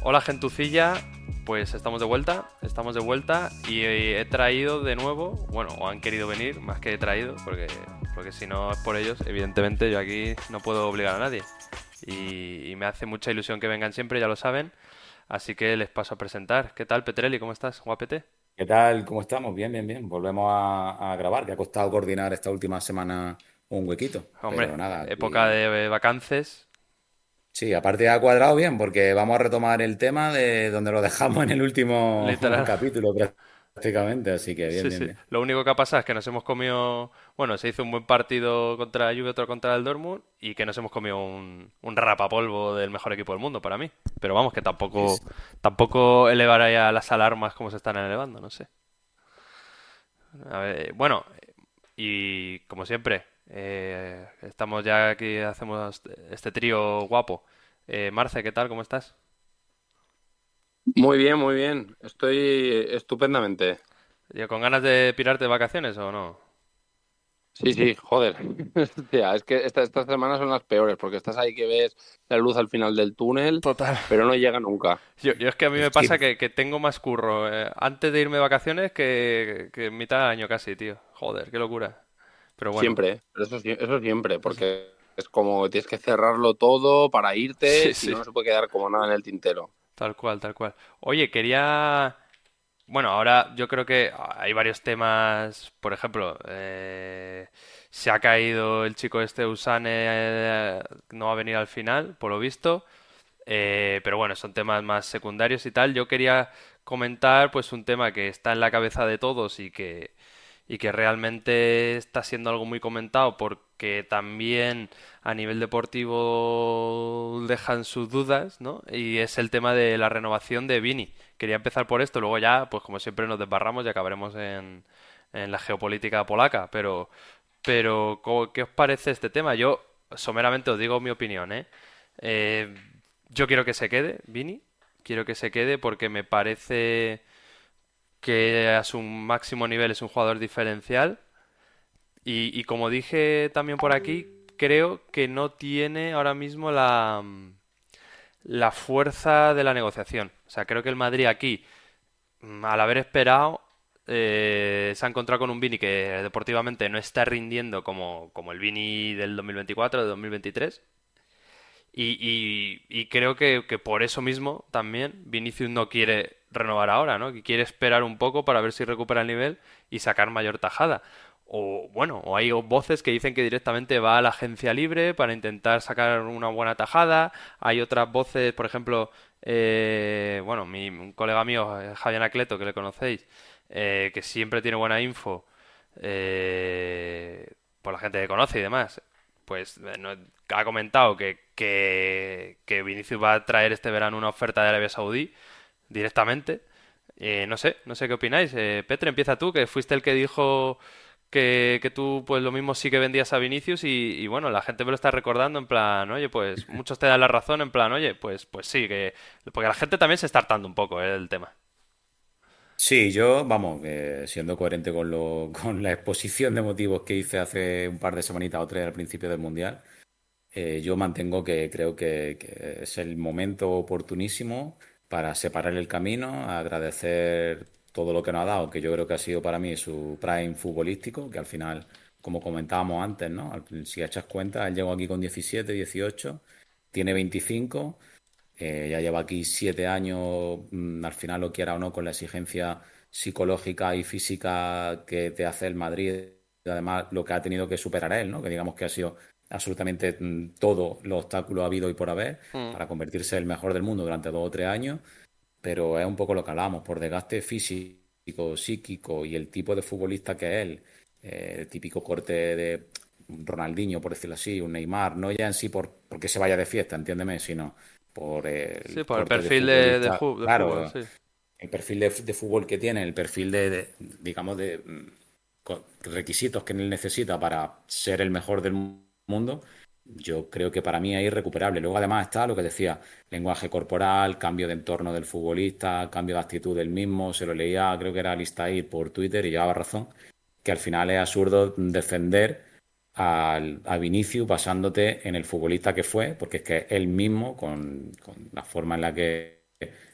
Hola gentucilla, pues estamos de vuelta y he traído de nuevo, bueno, o han querido venir, más que he traído, porque si no es por ellos, evidentemente yo aquí no puedo obligar a nadie. Y me hace mucha ilusión que vengan siempre, ya lo saben, así que les paso a presentar. ¿Qué tal, Petrelli? ¿Cómo estás? Guapete. ¿Qué tal? ¿Cómo estamos? Bien, bien, bien. Volvemos a grabar, que ha costado coordinar esta última semana un huequito. Hombre, Pero nada, época aquí... de vacances, Sí, aparte ha cuadrado bien, porque vamos a retomar el tema de donde lo dejamos en el último literal. capítulo prácticamente. Así que bien, Sí, bien, sí. bien. Lo único que ha pasado es que nos hemos comido, bueno, se hizo un buen partido contra la Juve, otro contra el Dortmund y que nos hemos comido un rapapolvo del mejor equipo del mundo para mí. Pero vamos, que Sí, tampoco, sí. tampoco elevará ya las alarmas como se están elevando, no sé. A ver, bueno, y como siempre, estamos ya aquí, hacemos este trío guapo. Marce, ¿qué tal? ¿Cómo estás? Muy bien, muy bien. Estoy estupendamente. ¿Con ganas de pirarte de vacaciones o no? Sí, sí, joder. Hostia, es que estas semanas son las peores porque estás ahí que ves la luz al final del túnel, Total. pero no llega nunca. Yo es que a mí me Sí, pasa que tengo más curro antes de irme de vacaciones que en mitad de año casi, tío. Joder, qué locura. Pero bueno, Siempre, ¿eh? Pero eso siempre, eso- porque es como tienes que cerrarlo todo para sí, irte, si sí, no, no se puede quedar como nada en el tintero. tal cual, tal cual. Oye, quería... Bueno, ahora yo creo que hay varios temas, por ejemplo, se ha caído el chico este Usane, no va a venir al final, por lo visto. Pero bueno, son temas más secundarios y tal. Yo quería comentar pues un tema que está en la cabeza de todos y que realmente está siendo algo muy comentado porque también a nivel deportivo dejan sus dudas, ¿no? Y es el tema de la renovación de Vini. Quería empezar por esto, luego ya, pues como siempre nos desbarramos y acabaremos en la geopolítica polaca, pero ¿qué os parece este tema? Yo someramente os digo mi opinión, ¿eh? Eh, yo quiero que se quede, Vini. Quiero que se quede porque me parece que a su máximo nivel es un jugador diferencial. Y como dije también por aquí, creo que no tiene ahora mismo la fuerza de la negociación. O sea, creo que el Madrid aquí, al haber esperado, se ha encontrado con un Vini que deportivamente no está rindiendo como el Vini del 2024, de 2023. Y creo que por eso mismo también Vinicius no quiere renovar ahora, ¿no? Que quiere esperar un poco para ver si recupera el nivel y sacar mayor tajada. O bueno, o hay voces que dicen que directamente va a la agencia libre para intentar sacar una buena tajada. Hay otras voces, por ejemplo, bueno, un colega mío, Javier Acleto, que le conocéis, que siempre tiene buena info, por la gente que conoce y demás, pues ha comentado que Vinicius va a traer este verano una oferta de Arabia Saudí directamente. No sé qué opináis. Petre, empieza tú, que fuiste el que dijo que tú pues lo mismo sí que vendías a Vinicius y bueno, la gente me lo está recordando en plan, oye, pues muchos te dan la razón en plan, oye, pues sí, porque la gente también se está hartando un poco del tema. Sí, yo, vamos, siendo coherente con con la exposición de motivos que hice hace un par de semanitas o tres al principio del Mundial. Yo mantengo que creo que es el momento oportunísimo para separar el camino, agradecer todo lo que nos ha dado, que yo creo que ha sido para mí su prime futbolístico, que al final, como comentábamos antes, ¿no? Si echas cuenta, él llegó aquí con 17, 18, tiene 25, ya lleva aquí 7 años, al final lo quiera o no, con la exigencia psicológica y física que te hace el Madrid, además lo que ha tenido que superar él, ¿no? Que digamos que ha sido absolutamente todo los obstáculos ha habido y por haber Mm, para convertirse en el mejor del mundo durante 2 o 3 años, pero es un poco lo que hablamos, por desgaste físico, psíquico y el tipo de futbolista que es él, el típico corte de un Ronaldinho, por decirlo así, un Neymar, no ya en sí porque se vaya de fiesta, entiéndeme, sino por sí, el por el corte de perfil de, futbolista, de fútbol, claro, sí. el perfil de fútbol que tiene, el perfil digamos, de requisitos que él necesita para ser el mejor del mundo, yo creo que para mí es irrecuperable. Luego además está lo que decía, lenguaje corporal, cambio de entorno del futbolista, cambio de actitud del mismo, se lo leía, creo que era Alistair por Twitter y llevaba razón, que al final es absurdo defender a Vinicius basándote en el futbolista que fue, porque es que él mismo, con la forma en la que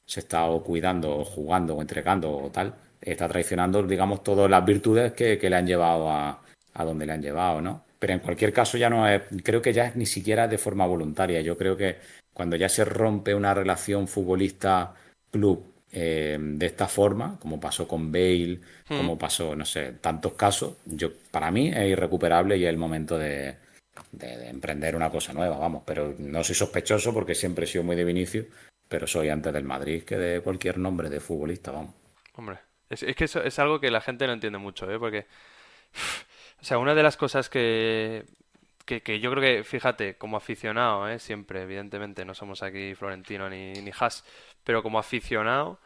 se está o cuidando o jugando o entregando o tal, está traicionando, digamos, todas las virtudes que le han llevado a donde le han llevado, ¿no? Pero en cualquier caso ya no es, creo que ya ni siquiera es de forma voluntaria. Yo creo que cuando ya se rompe una relación futbolista-club de esta forma, como pasó con Bale, Mm. como pasó, no sé, tantos casos, para mí es irrecuperable y es el momento de emprender una cosa nueva, vamos. Pero no soy sospechoso porque siempre he sido muy de Vinicius, pero soy antes del Madrid que de cualquier nombre de futbolista, vamos. Hombre, es que eso es algo que la gente no entiende mucho, ¿eh? Porque, o sea, una de las cosas que yo creo que, fíjate, como aficionado, ¿eh? Siempre, evidentemente, no somos aquí Florentino ni Haas, pero como aficionado,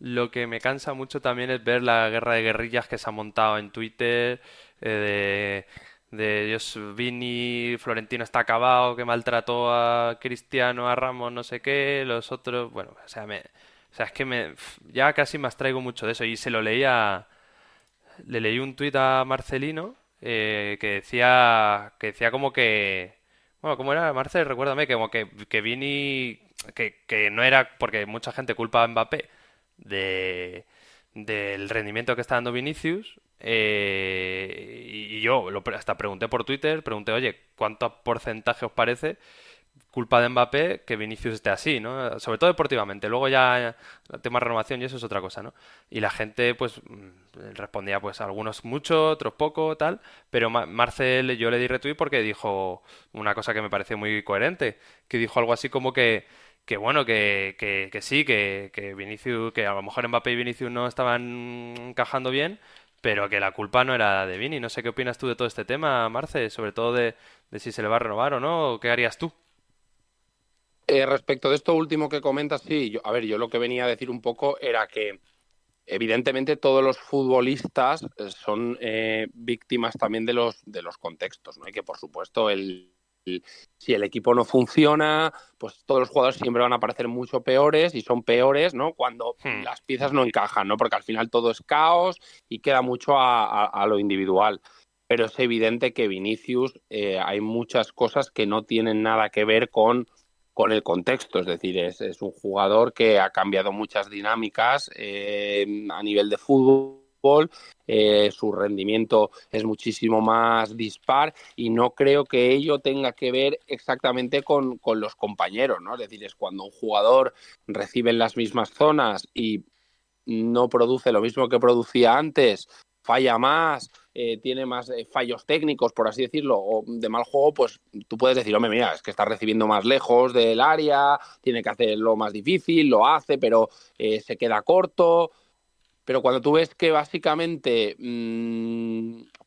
lo que me cansa mucho también es ver la guerra de guerrillas que se ha montado en Twitter, de Dios, Vini, Florentino está acabado, que maltrató a Cristiano, a Ramos, no sé qué, los otros, bueno, o sea, es que ya casi me abstraigo mucho de eso y se lo leía. Le leí un tuit a Marcelino que decía como que, bueno, ¿cómo era, Marcel? Recuérdame, que como que Vini, que no era, porque mucha gente culpa a Mbappé de, del rendimiento que está dando Vinicius, y yo hasta pregunté por Twitter, pregunté, oye, ¿cuánto porcentaje os parece culpa de Mbappé que Vinicius esté así, ¿no? Sobre todo deportivamente. Luego ya el tema de renovación y eso es otra cosa, ¿no? Y la gente, pues, respondía, pues, algunos mucho, otros poco, tal. Pero Marcel, yo le di retweet porque dijo una cosa que me pareció muy coherente, que dijo algo así como que bueno, que sí, que Vinicius, que a lo mejor Mbappé y Vinicius no estaban encajando bien, pero que la culpa no era de Vini. No sé qué opinas tú de todo este tema, Marce, sobre todo de si se le va a renovar o no, o qué harías tú. Respecto de esto último que comentas, sí, a ver, yo lo que venía a decir un poco era que evidentemente todos los futbolistas son víctimas también de los contextos, ¿no? Y que por supuesto si el equipo no funciona, pues todos los jugadores siempre van a parecer mucho peores y son peores, ¿no? Cuando Hmm. las piezas no encajan, ¿no? Porque al final todo es caos y queda mucho a lo individual. Pero es evidente que Vinicius hay muchas cosas que no tienen nada que ver con el contexto, es decir, es un jugador que ha cambiado muchas dinámicas a nivel de fútbol, su rendimiento es muchísimo más dispar y no creo que ello tenga que ver exactamente con los compañeros, ¿no? Es decir, es cuando un jugador recibe en las mismas zonas y no produce lo mismo que producía antes, falla más, tiene más fallos técnicos, por así decirlo, o de mal juego, pues tú puedes decir, hombre, mira, es que está recibiendo más lejos del área, tiene que hacerlo más difícil, lo hace, pero se queda corto. Pero cuando tú ves que básicamente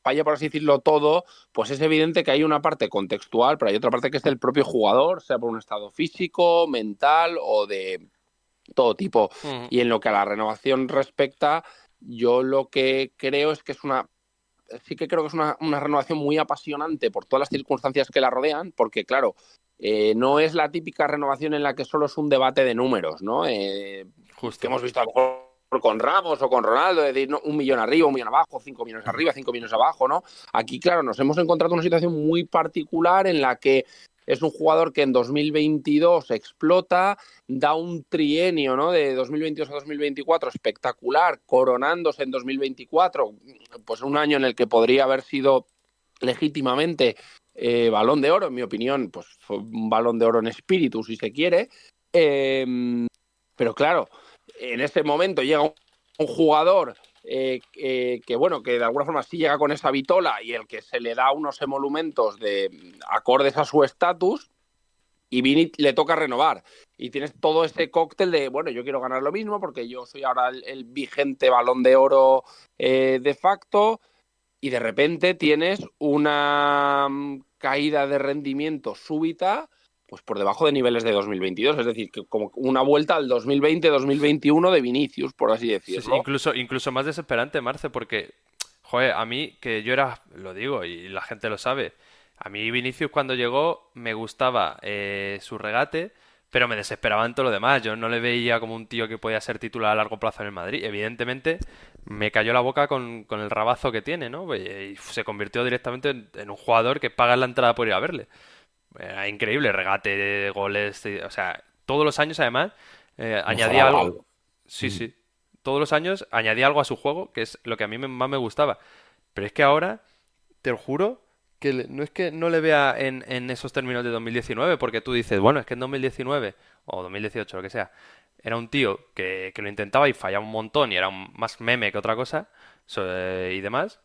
falla, por así decirlo, todo, pues es evidente que hay una parte contextual, pero hay otra parte que es del propio jugador, sea por un estado físico, mental o de todo tipo. Ujú. Y en lo que a la renovación respecta, yo lo que creo es que sí que creo que es una renovación muy apasionante por todas las circunstancias que la rodean, porque claro, no es la típica renovación en la que solo es un debate de números, ¿no? Que Justo. hemos visto a lo mejor con Ramos o con Ronaldo, es decir, ¿no? 1 millón arriba, 1 millón abajo, 5 millones arriba, 5 millones abajo, ¿no? Aquí, claro, nos hemos encontrado una situación muy particular en la que es un jugador que en 2022 explota, da un trienio, ¿no? De 2022 a 2024 espectacular, coronándose en 2024, pues un año en el que podría haber sido legítimamente balón de oro, en mi opinión, pues fue un balón de oro en espíritu, si se quiere. Pero claro, en ese momento llega un jugador bueno, que de alguna forma sí llega con esa vitola y el que se le da unos emolumentos de acordes a su estatus, y Vini le toca renovar. Y tienes todo ese cóctel de, bueno, yo quiero ganar lo mismo porque yo soy ahora el vigente balón de oro de facto, y de repente tienes una caída de rendimiento súbita, pues por debajo de niveles de 2022, es decir, que como una vuelta al 2020-2021 de Vinicius, por así Sí, sí, decirlo. incluso más desesperante, Marce, porque, joder, a mí, que yo era, lo digo y la gente lo sabe, a mí Vinicius cuando llegó me gustaba su regate, pero me desesperaba en todo lo demás. Yo no le veía como un tío que podía ser titular a largo plazo en el Madrid. Evidentemente, me cayó la boca con el rabazo que tiene, ¿no? Y se convirtió directamente en un jugador que paga la entrada por ir a verle. Era increíble, regate, goles, o sea, todos los años además. añadía Mejoraba algo. algo. Sí, Mm. sí. Todos los años añadía algo a su juego, que es lo que a mí más me gustaba. Pero es que ahora, te lo juro, no es que no le vea en esos términos de 2019, porque tú dices, bueno, es que en 2019 o 2018, lo que sea, era un tío que lo intentaba y fallaba un montón y era más meme que otra cosa y demás.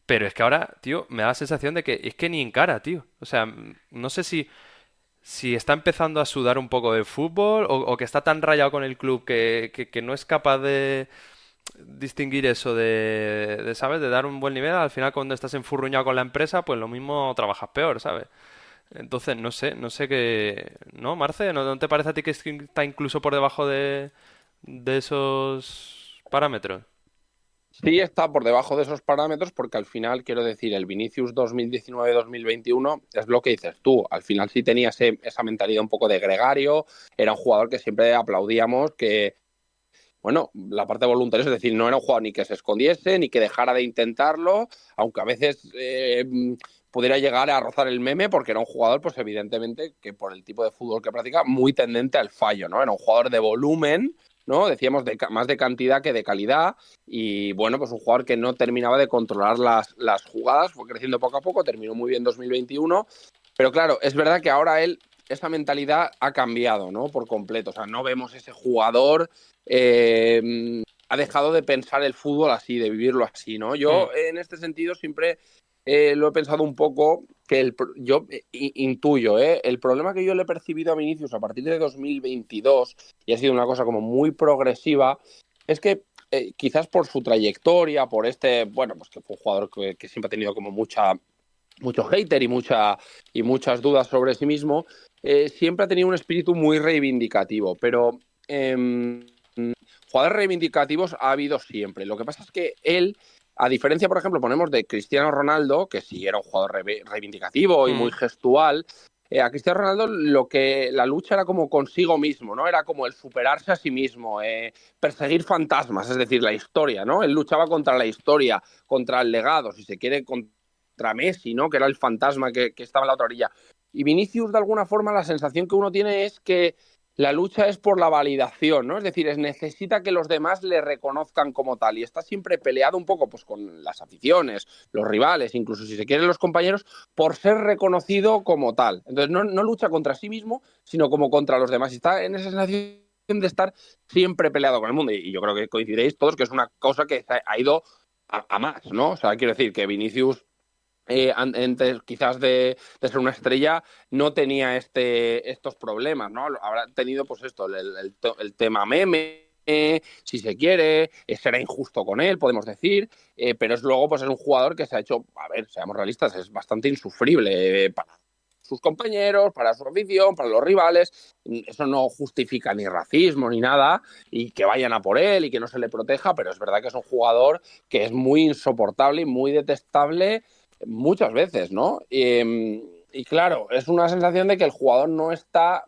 Pero es que ahora, tío, me da la sensación de que es que ni encara, tío. O sea, no sé si está empezando a sudar un poco de fútbol o que está tan rayado con el club que no es capaz de distinguir eso ¿sabes? De dar un buen nivel. Al final, cuando estás enfurruñado con la empresa, pues lo mismo trabajas peor, ¿sabes? Entonces, no sé qué. ¿No, Marce? ¿No te parece a ti que está incluso por debajo de esos parámetros? Sí está por debajo de esos parámetros porque al final, quiero decir, el Vinicius 2019-2021 es lo que dices tú. Al final sí tenía esa mentalidad un poco de gregario, era un jugador que siempre aplaudíamos que, bueno, la parte voluntaria, es decir, no era un jugador ni que se escondiese, ni que dejara de intentarlo, aunque a veces pudiera llegar a rozar el meme, porque era un jugador, pues evidentemente, que por el tipo de fútbol que practica, muy tendente al fallo, ¿no? Era un jugador de volumen, ¿no? Decíamos más de cantidad que de calidad, y bueno, pues un jugador que no terminaba de controlar las jugadas, fue creciendo poco a poco, terminó muy bien 2021, pero claro, es verdad que ahora esa mentalidad ha cambiado, ¿no? Por completo, o sea, no vemos ese jugador ha dejado de pensar el fútbol así, de vivirlo así, ¿no? Hmm. Yo en este sentido siempre lo he pensado un poco que yo intuyo, el problema que yo le he percibido a Vinicius a partir de 2022, y ha sido una cosa como muy progresiva, es que quizás por su trayectoria, por bueno, pues que fue un jugador que siempre ha tenido como mucho hater y muchas dudas sobre sí mismo, siempre ha tenido un espíritu muy reivindicativo, pero jugadores reivindicativos ha habido siempre. Lo que pasa es que él, a diferencia, por ejemplo, ponemos de Cristiano Ronaldo, que sí era un jugador reivindicativo y muy Hmm. gestual, a Cristiano Ronaldo la lucha era como consigo mismo, ¿no? Era como el superarse a sí mismo, perseguir fantasmas, es decir, la historia, ¿no? Él luchaba contra la historia, contra el legado, si se quiere, contra Messi, ¿no? Que era el fantasma que estaba en la otra orilla. Y Vinicius, de alguna forma, la sensación que uno tiene es que la lucha es por la validación, ¿no? Es decir, necesita que los demás le reconozcan como tal y está siempre peleado un poco pues con las aficiones, los rivales, incluso si se quieren los compañeros, por ser reconocido como tal. Entonces no lucha contra sí mismo, sino como contra los demás. Y está en esa sensación de estar siempre peleado con el mundo. Y yo creo que coincidiréis todos que es una cosa que ha ido a más, ¿no? O sea, quiero decir que Vinicius antes quizás de ser una estrella, no tenía estos problemas, ¿no? Habrá tenido, pues esto, el tema meme, si se quiere, será injusto con él, podemos decir, pero es luego, pues es un jugador que se ha hecho, a ver, seamos realistas, es bastante insufrible para sus compañeros, para su afición, para los rivales. Eso no justifica ni racismo ni nada, y que vayan a por él y que no se le proteja, pero es verdad que es un jugador que es muy insoportable y muy detestable muchas veces, ¿no? Y claro, es una sensación de que el jugador no está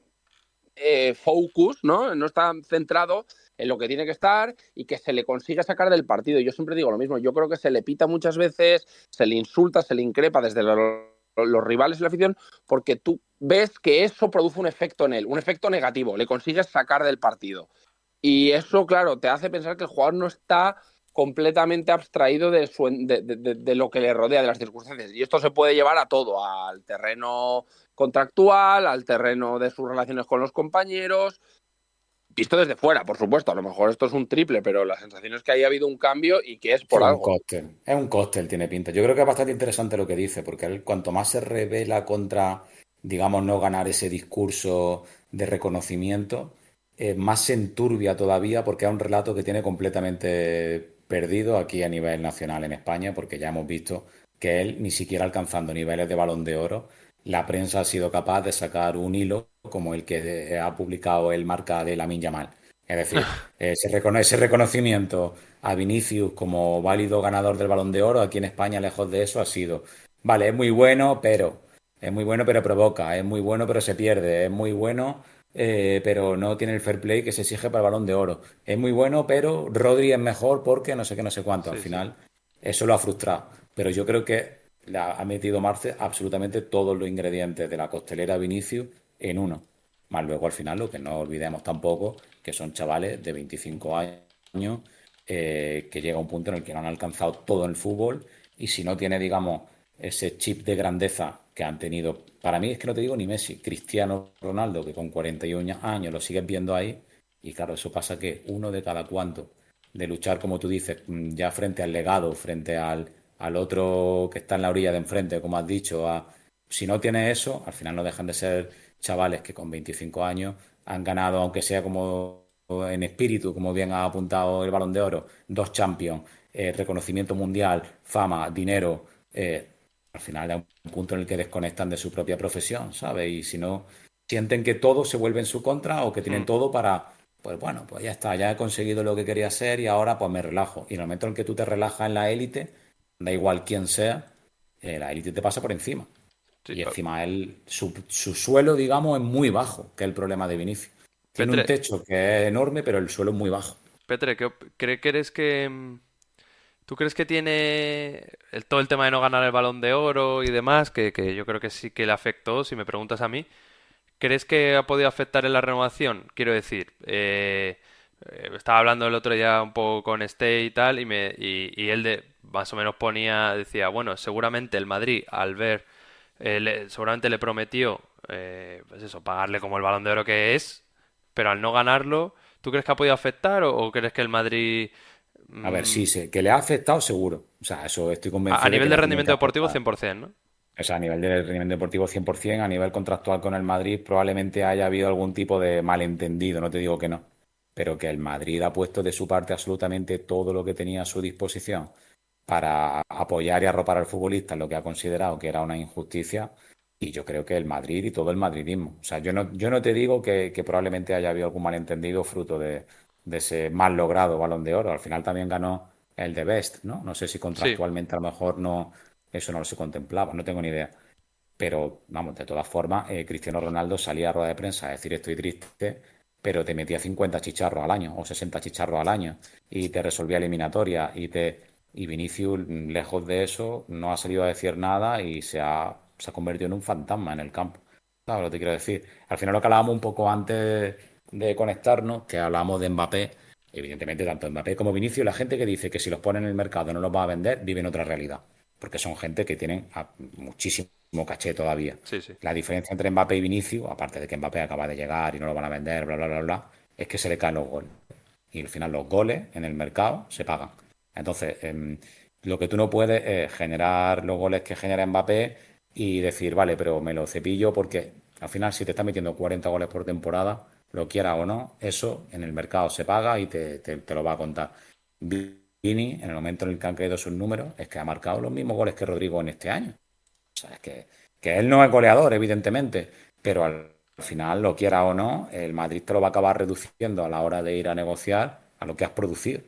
focus, ¿no? No está centrado en lo que tiene que estar y que se le consigue sacar del partido. Yo siempre digo lo mismo, yo creo que se le pita muchas veces, se le insulta, se le increpa desde los rivales y la afición, porque tú ves que eso produce un efecto en él, un efecto negativo, le consigues sacar del partido. Y eso, claro, te hace pensar que el jugador no está completamente abstraído de lo que le rodea, de las circunstancias. Y esto se puede llevar a todo, al terreno contractual, al terreno de sus relaciones con los compañeros. Visto desde fuera, por supuesto. A lo mejor esto es un triple, pero la sensación es que ahí ha habido un cambio y que es Sí, por un algo. cóctel. Es un cóctel, tiene pinta. Yo creo que es bastante interesante lo que dice, porque él cuanto más se revela contra, digamos, no ganar ese discurso de reconocimiento, más se enturbia todavía porque es un relato que tiene completamente perdido aquí a nivel nacional en España, porque ya hemos visto que él, ni siquiera alcanzando niveles de Balón de Oro, la prensa ha sido capaz de sacar un hilo como el que ha publicado el marca de Lamine Yamal. Es decir, ese reconocimiento a Vinicius como válido ganador del Balón de Oro aquí en España, lejos de eso, ha sido, vale, es muy bueno, pero provoca, es muy bueno, pero se pierde, es muy bueno, pero no tiene el fair play que se exige para el Balón de Oro. Es muy bueno, pero Rodri es mejor porque no sé qué, no sé cuánto. Al Sí, sí. final, eso lo ha frustrado. Pero yo creo que ha metido Marce absolutamente todos los ingredientes de la costelera Vinicius en uno. Más luego al final lo que no olvidemos tampoco, que son chavales de 25 años que llega un punto en el que no han alcanzado todo en el fútbol y si no tiene, digamos, ese chip de grandeza que han tenido, para mí es que no te digo ni Messi, Cristiano Ronaldo, que con 41 años lo sigues viendo ahí y claro, eso pasa que uno de cada cuanto de luchar, como tú dices, ya frente al legado, frente al otro que está en la orilla de enfrente, como has dicho, si no tienes eso, al final no dejan de ser chavales que con 25 años han ganado, aunque sea como en espíritu, como bien ha apuntado el Balón de Oro, dos Champions, reconocimiento mundial, fama, dinero. Al final es un punto en el que desconectan de su propia profesión, ¿sabes? Y si no, sienten que todo se vuelve en su contra o que tienen Mm. todo para, pues bueno, pues ya está, ya he conseguido lo que quería hacer y ahora pues me relajo. Y en el momento en que tú te relajas en la élite, da igual quién sea, la élite te pasa por encima. Sí. Y encima su suelo, digamos, es muy bajo, que es el problema de Vinicius. Tiene un Petre, techo que es enorme, pero el suelo es muy bajo. Petre, ¿crees que tú crees que tiene todo el tema de no ganar el Balón de Oro y demás, que yo creo que sí que le afectó, si me preguntas a mí? ¿Crees que ha podido afectar en la renovación? Quiero decir, estaba hablando el otro día un poco con Este y tal, y él más o menos decía, bueno, seguramente el Madrid, al ver, seguramente le prometió, pues eso, pagarle como el Balón de Oro que es, pero al no ganarlo, ¿tú crees que ha podido afectar o crees que el Madrid, A ver, mm, sí, sí, que le ha afectado seguro. O sea, eso estoy a convencido de que nivel le de ha tenido rendimiento que deportivo afectar. 100%, ¿no? O sea, a nivel de rendimiento deportivo 100%, a nivel contractual con el Madrid probablemente haya habido algún tipo de malentendido, no te digo que no, pero que el Madrid ha puesto de su parte absolutamente todo lo que tenía a su disposición para apoyar y arropar al futbolista en lo que ha considerado que era una injusticia. Y yo creo que el Madrid y todo el madridismo. O sea, yo no te digo que probablemente haya habido algún malentendido fruto de ese mal logrado Balón de Oro. Al final también ganó el de Best, ¿no? No sé si Sí, contractualmente a lo mejor no, eso no se contemplaba, no tengo ni idea. Pero, vamos, de todas formas, Cristiano Ronaldo salía a rueda de prensa a decir estoy triste, pero te metía 50 chicharros al año o 60 chicharros al año y te resolvía eliminatoria y Vinicius, lejos de eso, no ha salido a decir nada y se ha convertido en un fantasma en el campo. ¿Sabes lo que te quiero decir? Al final lo que hablábamos un poco antes de conectarnos, que hablábamos de Mbappé, evidentemente tanto Mbappé como Vinicius, la gente que dice que si los pone en el mercado no los va a vender, vive en otra realidad. Porque son gente que tienen muchísimo caché todavía. sí, sí. La diferencia entre Mbappé y Vinicius, aparte de que Mbappé acaba de llegar y no lo van a vender, bla, bla, bla, bla, es que se le caen los goles. Y al final los goles en el mercado se pagan. Entonces, lo que tú no puedes es generar los goles que genera Mbappé y decir, vale, pero me lo cepillo porque al final si te está metiendo 40 goles por temporada, lo quieras o no, eso en el mercado se paga y te lo va a contar. Vini, en el momento en el que han caído sus números, es que ha marcado los mismos goles que Rodrigo en este año. O sea, es que él no es goleador, evidentemente, pero al final, lo quiera o no, el Madrid te lo va a acabar reduciendo a la hora de ir a negociar a lo que has producido.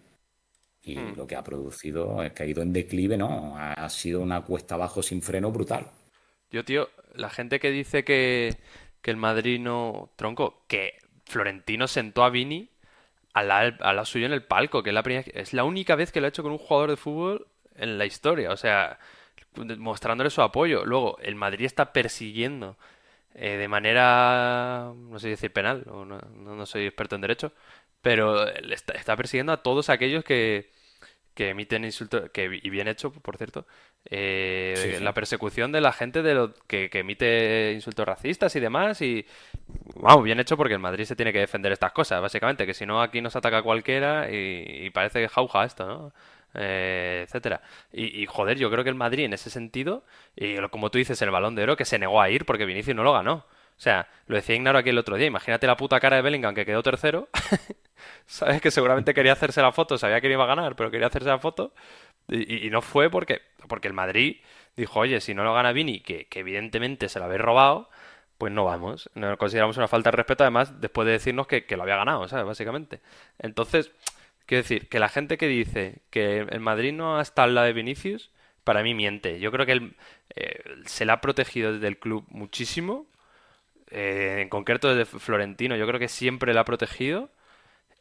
Y Mm. lo que ha producido es que ha ido en declive, ¿no? Ha sido una cuesta abajo sin freno brutal. Yo, tío, la gente que dice que el Madrid no... Tronco, que Florentino sentó a Vini al lado suyo en el palco, que es la única vez que lo ha hecho con un jugador de fútbol en la historia, o sea, mostrándole su apoyo. Luego, el Madrid está persiguiendo de manera, no sé si decir penal, no soy experto en derecho, pero está persiguiendo a todos aquellos que emiten insultos, y bien hecho, por cierto, Sí, la sí. persecución de la gente que emite insultos racistas y demás, y vamos, bien hecho porque el Madrid se tiene que defender estas cosas, básicamente, que si no aquí nos ataca cualquiera y parece que jauja esto, ¿no? Etcétera. Joder, yo creo que el Madrid en ese sentido, y como tú dices, el Balón de Oro, que se negó a ir porque Vinicius no lo ganó. O sea, lo decía Ignaro aquí el otro día, imagínate la puta cara de Bellingham que quedó tercero. Sabes que seguramente quería hacerse la foto, sabía que no iba a ganar, pero quería hacerse la foto y no fue porque el Madrid dijo, oye, si no lo gana Vini, que evidentemente se lo habéis robado, pues no vamos. No consideramos una falta de respeto, además, después de decirnos que lo había ganado, ¿sabes? Básicamente. Entonces, quiero decir, que la gente que dice que el Madrid no ha estado al lado de Vinicius, para mí miente. Yo creo que se le ha protegido desde el club muchísimo, en concreto desde Florentino, yo creo que siempre le ha protegido.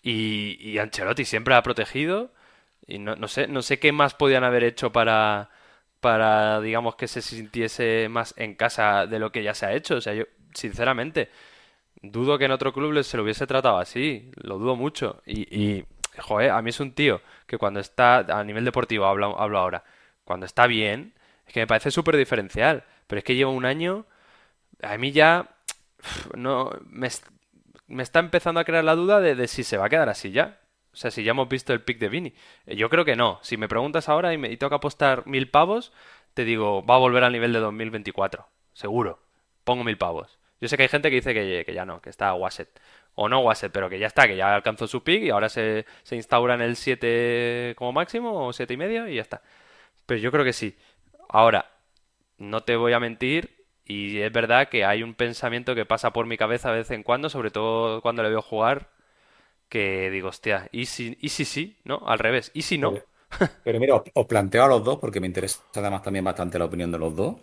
Y Ancelotti siempre la ha protegido. Y no sé qué más podían haber hecho para, digamos, que se sintiese más en casa de lo que ya se ha hecho. O sea, yo, sinceramente, dudo que en otro club se lo hubiese tratado así, lo dudo mucho. Joder, a mí es un tío que cuando está, a nivel deportivo hablo ahora, cuando está bien, es que me parece súper diferencial. Pero es que lleva un año, a mí ya, no, me está empezando a crear la duda de si se va a quedar así ya. O sea, si ya hemos visto el pick de Vini. Yo creo que no. Si me preguntas ahora y tengo que apostar 1.000 pavos, te digo, va a volver al nivel de 2024. Seguro. Pongo 1.000 pavos. Yo sé que hay gente que dice que ya no, que está Wasset. O no Wasset, pero que ya está, que ya alcanzó su pick y ahora se instaura en el 7 como máximo o 7,5 y ya está. Pero yo creo que sí. Ahora, no te voy a mentir y es verdad que hay un pensamiento que pasa por mi cabeza de vez en cuando, sobre todo cuando le veo jugar, que digo, hostia, ¿y si sí? ¿No? Al revés, ¿y si no? Pero, pero mira, os planteo a los dos, porque me interesa además también bastante la opinión de los dos.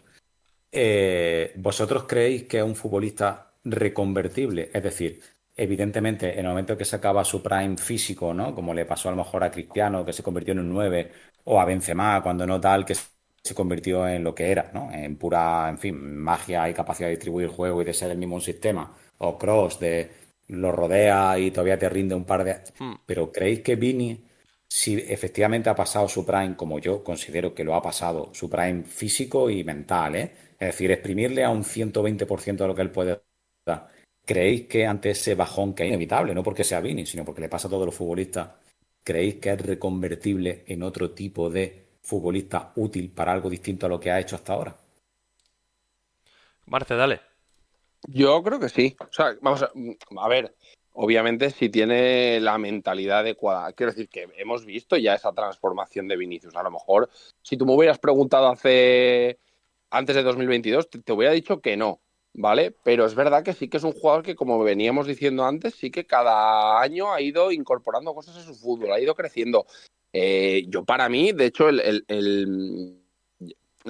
¿Vosotros creéis que es un futbolista reconvertible? Es decir, evidentemente, en el momento que se acaba su prime físico, ¿no? Como le pasó a lo mejor a Cristiano, que se convirtió en un 9, o a Benzema, cuando no tal, que se convirtió en lo que era, ¿no? En pura, en fin, magia y capacidad de distribuir el juego y de ser el mismo un sistema. O Cross, de lo rodea y todavía te rinde un par de... Hmm. Pero ¿creéis que Vini, si efectivamente ha pasado su prime, como yo considero que lo ha pasado, su prime físico y mental, ¿eh? Es decir, exprimirle a un 120% de lo que él puede dar. ¿Creéis que ante ese bajón que es inevitable, no porque sea Vini, sino porque le pasa a todos los futbolistas, creéis que es reconvertible en otro tipo de futbolista útil para algo distinto a lo que ha hecho hasta ahora? Marce, dale. Yo creo que sí. O sea, vamos a ver, obviamente si tiene la mentalidad adecuada. Quiero decir que hemos visto ya esa transformación de Vinicius. A lo mejor, si tú me hubieras preguntado antes de 2022, te hubiera dicho que no, ¿vale? Pero es verdad que sí que es un jugador que, como veníamos diciendo antes, sí que cada año ha ido incorporando cosas a su fútbol, ha ido creciendo. Yo para mí, de hecho, en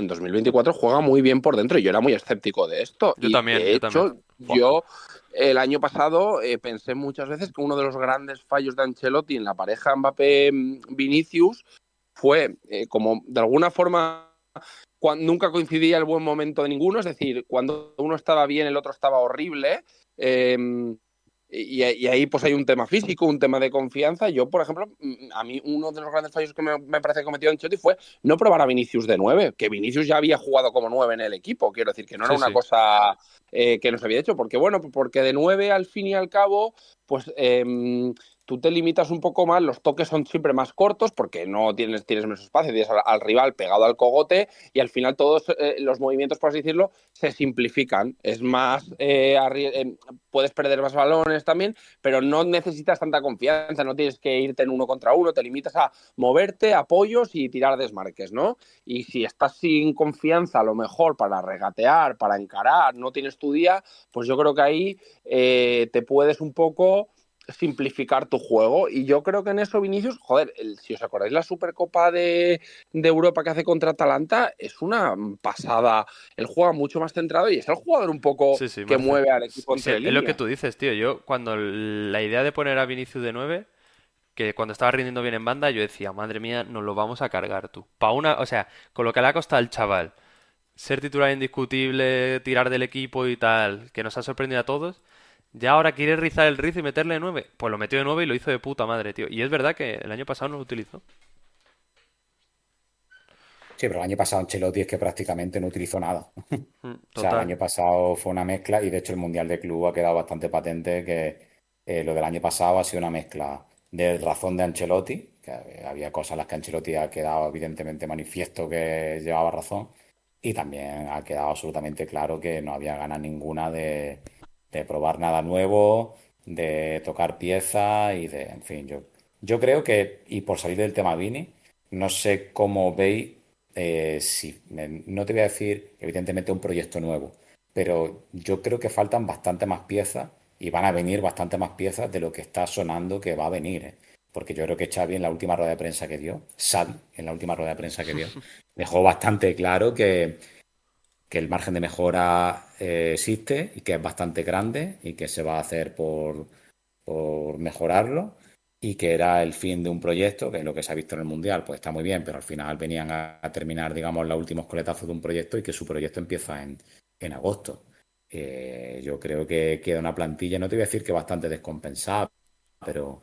2024 juega muy bien por dentro y yo era muy escéptico de esto. Yo Y también, de yo también. hecho, Buah. yo el año pasado pensé muchas veces que uno de los grandes fallos de Ancelotti en la pareja Mbappé-Vinicius fue como de alguna forma nunca coincidía el buen momento de ninguno, es decir, cuando uno estaba bien, el otro estaba horrible. Eh, y ahí pues hay un tema físico, un tema de confianza. Yo, por ejemplo, a mí uno de los grandes fallos que me parece que cometió Ancelotti fue no probar a Vinicius de 9, que Vinicius ya había jugado como 9 en el equipo. Quiero decir que no era Sí, una sí. cosa que no se había hecho, porque bueno, porque de 9 al fin y al cabo, pues tú te limitas un poco más, los toques son siempre más cortos porque no tienes menos espacio, tienes al rival pegado al cogote y al final todos los movimientos, por así decirlo, se simplifican. Es más, puedes perder más balones también, pero no necesitas tanta confianza, no tienes que irte en uno contra uno, te limitas a moverte, apoyos y tirar desmarques, ¿no? Y si estás sin confianza, a lo mejor para regatear, para encarar, no tienes tu día, pues yo creo que ahí te puedes un poco simplificar tu juego. Y yo creo que en eso, Vinicius, joder, si os acordáis la Supercopa de Europa que hace contra Atalanta, es una pasada. Él juega mucho más centrado y es el jugador un poco Sí, sí, que Marce. mueve al equipo Sí, entre es lo que líneas. tú dices, tío. Yo, cuando la idea de poner a Vinicius de 9, que cuando estaba rindiendo bien en banda, yo decía, madre mía, nos lo vamos a cargar tú. O sea, con lo que le ha costado al chaval, ser titular indiscutible, tirar del equipo y tal, que nos ha sorprendido a todos, ya ahora quiere rizar el rizo y meterle de 9. Pues lo metió de 9 y lo hizo de puta madre, tío. Y es verdad que el año pasado no lo utilizó. Sí, pero el año pasado Ancelotti es que prácticamente no utilizó nada. O sea, el Total. año pasado fue una mezcla y de hecho el Mundial de Club ha quedado bastante patente que lo del año pasado ha sido una mezcla de razón de Ancelotti, que había cosas en las que Ancelotti ha quedado evidentemente manifiesto que llevaba razón y también ha quedado absolutamente claro que no había ganas ninguna de probar nada nuevo, de tocar piezas y de, en fin, yo creo que, y por salir del tema Vini, no sé cómo veis sí, no te voy a decir, evidentemente, un proyecto nuevo, pero yo creo que faltan bastante más piezas y van a venir bastante más piezas de lo que está sonando que va a venir, ¿eh? Porque yo creo que Xavi en la última rueda de prensa que dio, Xavi en la última rueda de prensa que dio, dejó bastante claro que el margen de mejora existe y que es bastante grande y que se va a hacer por mejorarlo y que era el fin de un proyecto, que es lo que se ha visto en el Mundial, pues está muy bien, pero al final terminar, digamos, los últimos coletazos de un proyecto y que su proyecto empieza en agosto. Yo creo que queda una plantilla, no te voy a decir que bastante descompensada, pero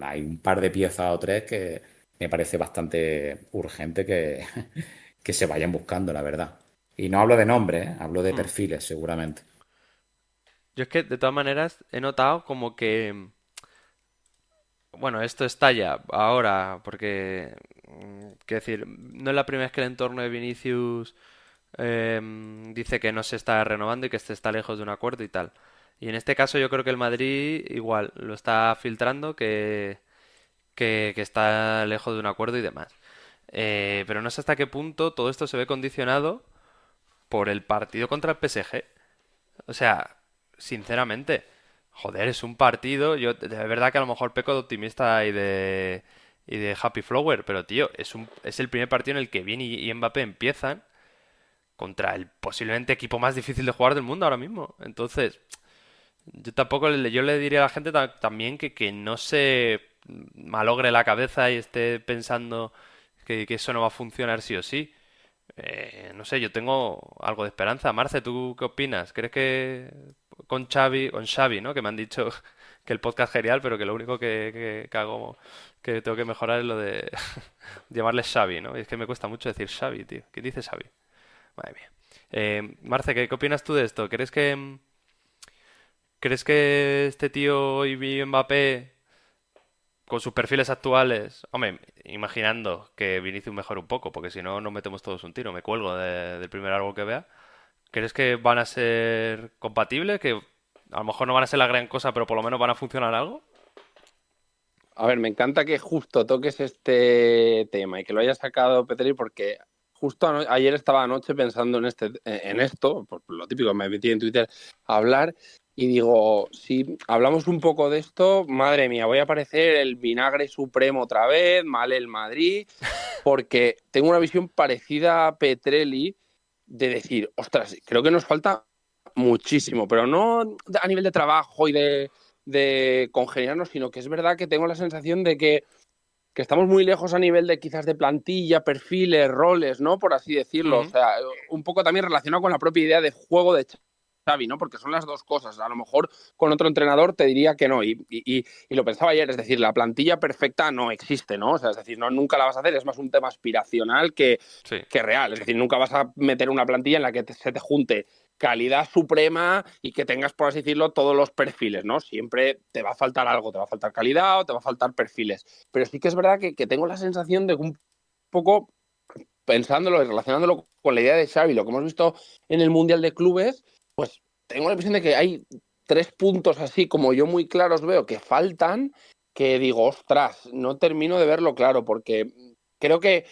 hay un par de piezas o tres que me parece bastante urgente que, que se vayan buscando, la verdad. Y no hablo de nombres, ¿eh? Hablo de Hmm. perfiles, seguramente. Yo es que de todas maneras he notado como que, bueno, esto estalla ahora porque, quiero decir, no es la primera vez que el entorno de Vinicius dice que no se está renovando y que se está lejos de un acuerdo y tal. Y en este caso yo creo que el Madrid igual lo está filtrando que está lejos de un acuerdo y demás. Pero no sé hasta qué punto todo esto se ve condicionado por el partido contra el PSG. O sea, sinceramente, joder, es un partido. Yo de verdad que a lo mejor peco de optimista y de happy flower, pero tío, es el primer partido en el que Vini y Mbappé empiezan contra el posiblemente equipo más difícil de jugar del mundo ahora mismo. Entonces, yo le diría a la gente también que no se malogre la cabeza y esté pensando que eso no va a funcionar sí o sí. No sé, yo tengo algo de esperanza. Marce, ¿tú qué opinas? ¿Crees que con Xavi, ¿no? Que me han dicho que el podcast es genial, pero que lo único que hago, que tengo que mejorar es lo de llamarle Xavi, ¿no? Y es que me cuesta mucho decir Xavi, tío. ¿Qué dice Xavi? Madre mía. Marce, ¿qué opinas tú de esto? ¿Crees que este tío y Mbappé, con sus perfiles actuales, hombre, imaginando que Vinicius mejore un poco, porque si no nos metemos todos un tiro, me cuelgo del primer árbol que vea, ¿crees que van a ser compatibles? ¿Que a lo mejor no van a ser la gran cosa, pero por lo menos van a funcionar algo? A ver, me encanta que justo toques este tema y que lo hayas sacado, Petri, porque justo ayer estaba anoche pensando en esto, por lo típico, me metí en Twitter a hablar y digo, si hablamos un poco de esto, madre mía, voy a parecer el vinagre supremo otra vez, mal el Madrid, porque tengo una visión parecida a Petrelli de decir, ostras, creo que nos falta muchísimo, pero no a nivel de trabajo y de congeniarnos, sino que es verdad que tengo la sensación de que estamos muy lejos a nivel de quizás de plantilla, perfiles, roles, ¿no? Por así decirlo. O Ujú. sea, un poco también relacionado con la propia idea de juego de Xavi, ¿no? Porque son las dos cosas. A lo mejor con otro entrenador te diría que no. Y lo pensaba ayer, es decir, la plantilla perfecta no existe, ¿no? O sea, es decir, no, nunca la vas a hacer, es más un tema aspiracional Sí, que real. Es decir, nunca vas a meter una plantilla en la que se te junte calidad suprema y que tengas, por así decirlo, todos los perfiles, ¿no? Siempre te va a faltar algo, te va a faltar calidad o te va a faltar perfiles. Pero sí que es verdad que tengo la sensación de que un poco pensándolo y relacionándolo con la idea de Xavi, lo que hemos visto en el Mundial de Clubes, pues tengo la impresión de que hay tres puntos así como yo muy claros veo que faltan, que digo, ostras, no termino de verlo claro, porque creo que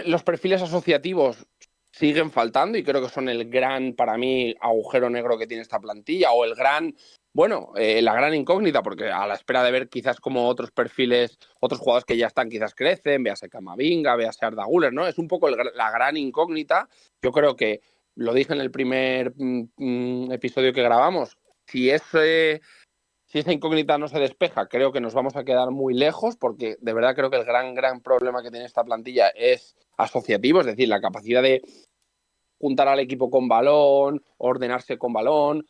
los perfiles asociativos siguen faltando y creo que son el gran, para mí, agujero negro que tiene esta plantilla o el gran, bueno, la gran incógnita, porque a la espera de ver quizás como otros perfiles, otros jugadores que ya están quizás crecen, véase Camavinga, véase Arda Güler, ¿no? Es un poco la gran incógnita. Yo creo que lo dije en el primer episodio que grabamos, si si esa incógnita no se despeja, creo que nos vamos a quedar muy lejos porque de verdad creo que el gran problema que tiene esta plantilla es asociativo, es decir, la capacidad de juntar al equipo con balón, ordenarse con balón,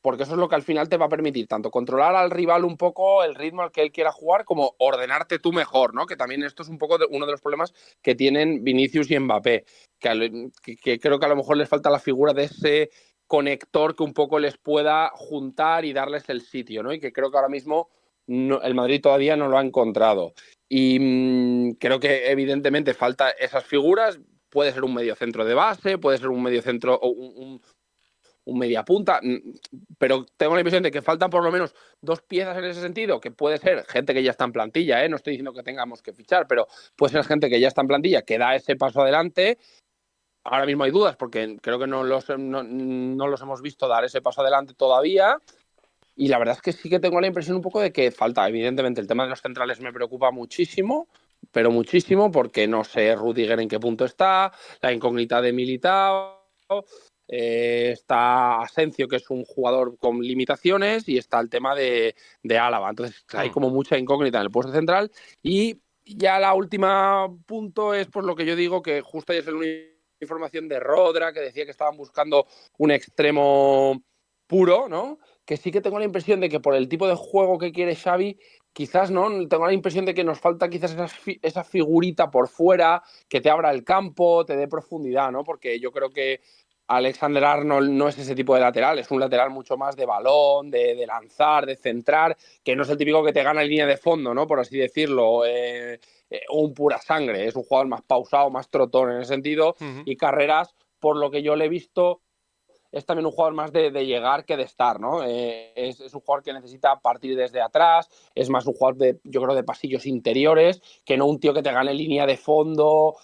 porque eso es lo que al final te va a permitir tanto controlar al rival un poco el ritmo al que él quiera jugar como ordenarte tú mejor, ¿no? Que también esto es un poco uno de los problemas que tienen Vinicius y Mbappé, que creo que a lo mejor les falta la figura de ese conector que un poco les pueda juntar y darles el sitio, ¿no? Y que creo que ahora mismo el Madrid todavía no lo ha encontrado. Y creo que evidentemente falta esas figuras. Puede ser un mediocentro de base, puede ser un mediocentro o un mediapunta, pero tengo la impresión de que faltan por lo menos dos piezas en ese sentido, que puede ser gente que ya está en plantilla, ¿eh? No estoy diciendo que tengamos que fichar, pero puede ser gente que ya está en plantilla, que da ese paso adelante. Ahora mismo hay dudas porque creo que no los hemos visto dar ese paso adelante todavía. Y la verdad es que sí que tengo la impresión un poco de que falta. Evidentemente, el tema de los centrales me preocupa muchísimo, pero muchísimo, porque no sé Rudiger en qué punto está, la incógnita de Militao, está Asencio, que es un jugador con limitaciones, y está el tema de Álava. Entonces, hay Hmm. como mucha incógnita en el puesto central. Y ya la última punto es por lo que yo digo que justo ayer es el único información de Rodra que decía que estaban buscando un extremo puro, ¿no? Que sí que tengo la impresión de que por el tipo de juego que quiere Xavi, quizás, ¿no? Tengo la impresión de que nos falta quizás esa figurita por fuera que te abra el campo, te dé profundidad, ¿no? Porque yo creo que Alexander Arnold no es ese tipo de lateral, es un lateral mucho más de balón, de lanzar, de centrar, que no es el típico que te gana en línea de fondo, ¿no? Por así decirlo, un pura sangre, es un jugador más pausado, más trotón en ese sentido, Ujú. y Carreras, por lo que yo le he visto, es también un jugador más de llegar que de estar, ¿no? Es un jugador que necesita partir desde atrás, es más un jugador yo creo, de pasillos interiores, que no un tío que te gane línea de fondo,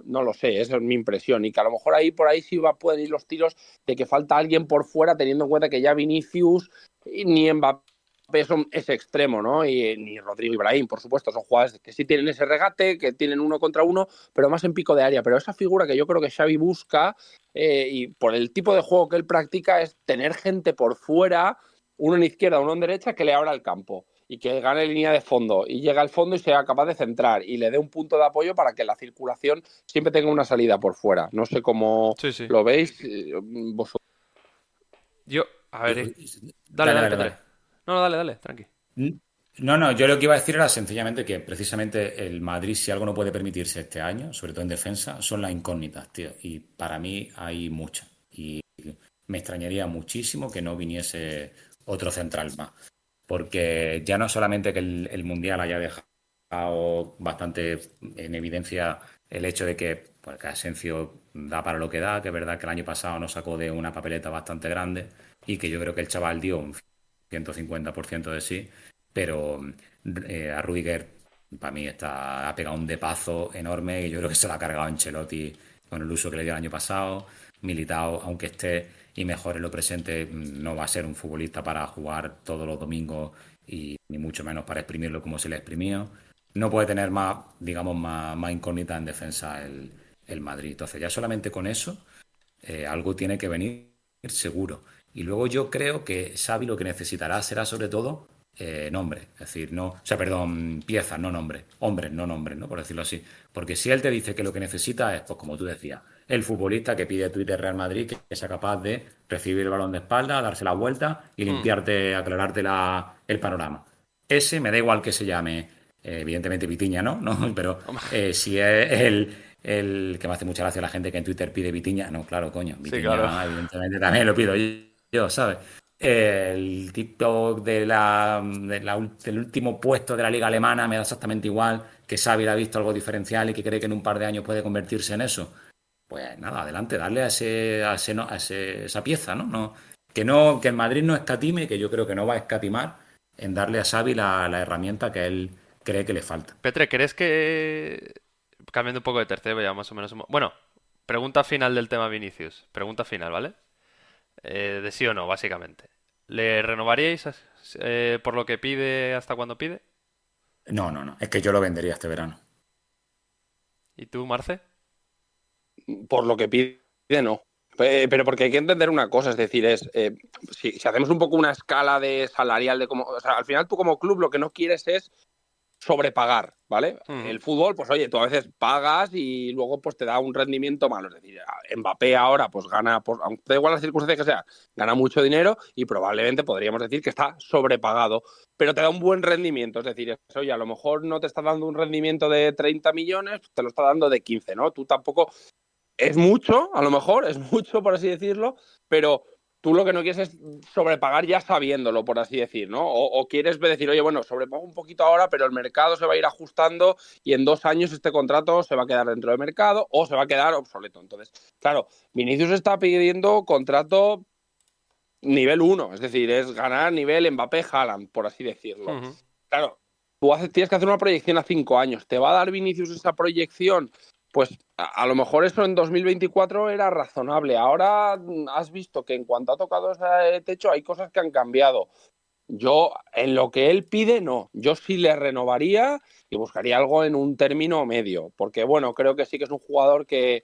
no lo sé, esa es mi impresión, y que a lo mejor por ahí sí pueden ir los tiros de que falta alguien por fuera, teniendo en cuenta que ya Vinicius ni Mbappé son ese extremo, ¿no? Y ni Rodrigo Ibrahim, por supuesto, son jugadores que sí tienen ese regate, que tienen uno contra uno, pero más en pico de área. Pero esa figura que yo creo que Xavi busca, y por el tipo de juego que él practica, es tener gente por fuera, uno en izquierda, uno en derecha, que le abra el campo y que gane línea de fondo y llegue al fondo y sea capaz de centrar y le dé un punto de apoyo para que la circulación siempre tenga una salida por fuera. No sé cómo Sí, sí. lo veis vosotros. Yo, a ver, dale, Dale, dale, dale, Petre. dale. No, no, dale, dale, tranqui. No, no, yo lo que iba a decir era sencillamente que precisamente el Madrid, si algo no puede permitirse este año, sobre todo en defensa, son las incógnitas, tío. Y para mí hay muchas. Y me extrañaría muchísimo que no viniese otro central más. Porque ya no solamente que el Mundial haya dejado bastante en evidencia el hecho de que, pues, que Asensio da para lo que da, que es verdad que el año pasado nos sacó de una papeleta bastante grande y que yo creo que el chaval dio un 150% de sí, pero a Rudiger para mí ha pegado un depazo enorme y yo creo que se lo ha cargado Ancelotti con el uso que le dio el año pasado. Militao, aunque esté y mejor en lo presente, no va a ser un futbolista para jugar todos los domingos y ni mucho menos para exprimirlo como se le exprimió. No puede tener más, digamos, más incógnita en defensa el Madrid. Entonces, ya solamente con eso, algo tiene que venir seguro. Y luego yo creo que Xavi lo que necesitará será sobre todo nombre, es decir, no, o sea, perdón, piezas, no nombre, hombres, no nombres, ¿no? Por decirlo así. Porque si él te dice que lo que necesita es, pues como tú decías, el futbolista que pide Twitter Real Madrid que sea capaz de recibir el balón de espalda, darse la vuelta y Mm. limpiarte, aclararte el panorama. Ese me da igual que se llame, evidentemente Vitiña, ¿no? ¿No? Pero si es el que me hace mucha gracia la gente que en Twitter pide Vitiña, no, claro, coño, Sí, claro. Vitiña evidentemente también lo pido yo, ¿sabes? El tipo del último puesto de la liga alemana me da exactamente igual, que Xavi ha visto algo diferencial y que cree que en un par de años puede convertirse en eso. Pues nada, adelante, darle esa pieza, ¿no? Que el Madrid no escatime, que yo creo que no va a escatimar en darle a Xavi la herramienta que él cree que le falta. Petre, ¿crees que... Cambiando un poco de tercero, ya más o menos... Bueno, pregunta final del tema Vinicius. Pregunta final, ¿vale? De sí o no, básicamente. ¿Le renovaríais por lo que pide hasta cuando pide? No, no, no, es que yo lo vendería este verano. ¿Y tú, Marce? Por lo que pide, no. Pero porque hay que entender una cosa, es decir, si hacemos un poco una escala de salarial de cómo, o sea, al final tú como club lo que no quieres es sobrepagar, ¿vale? Ujú. El fútbol, pues oye, tú a veces pagas y luego pues te da un rendimiento malo. Es decir, Mbappé ahora pues gana, pues, aunque da igual las circunstancias que sea, gana mucho dinero y probablemente podríamos decir que está sobrepagado, pero te da un buen rendimiento. Es decir, oye, a lo mejor no te está dando un rendimiento de 30 millones, te lo está dando de 15, ¿no? Tú tampoco es mucho, a lo mejor, es mucho, por así decirlo, pero tú lo que no quieres es sobrepagar ya sabiéndolo, por así decir, ¿no? O quieres decir, oye, bueno, sobrepago un poquito ahora, pero el mercado se va a ir ajustando y en 2 años este contrato se va a quedar dentro del mercado o se va a quedar obsoleto. Entonces, claro, Vinicius está pidiendo contrato nivel 1, es decir, es ganar nivel Mbappé-Haaland, por así decirlo. Ujú. Claro, tienes que hacer una proyección a 5 años. ¿Te va a dar Vinicius esa proyección? Pues a lo mejor eso en 2024 era razonable. Ahora has visto que en cuanto ha tocado ese techo hay cosas que han cambiado. Yo, en lo que él pide, no. Yo sí le renovaría y buscaría algo en un término medio. Porque, bueno, creo que sí que es un jugador que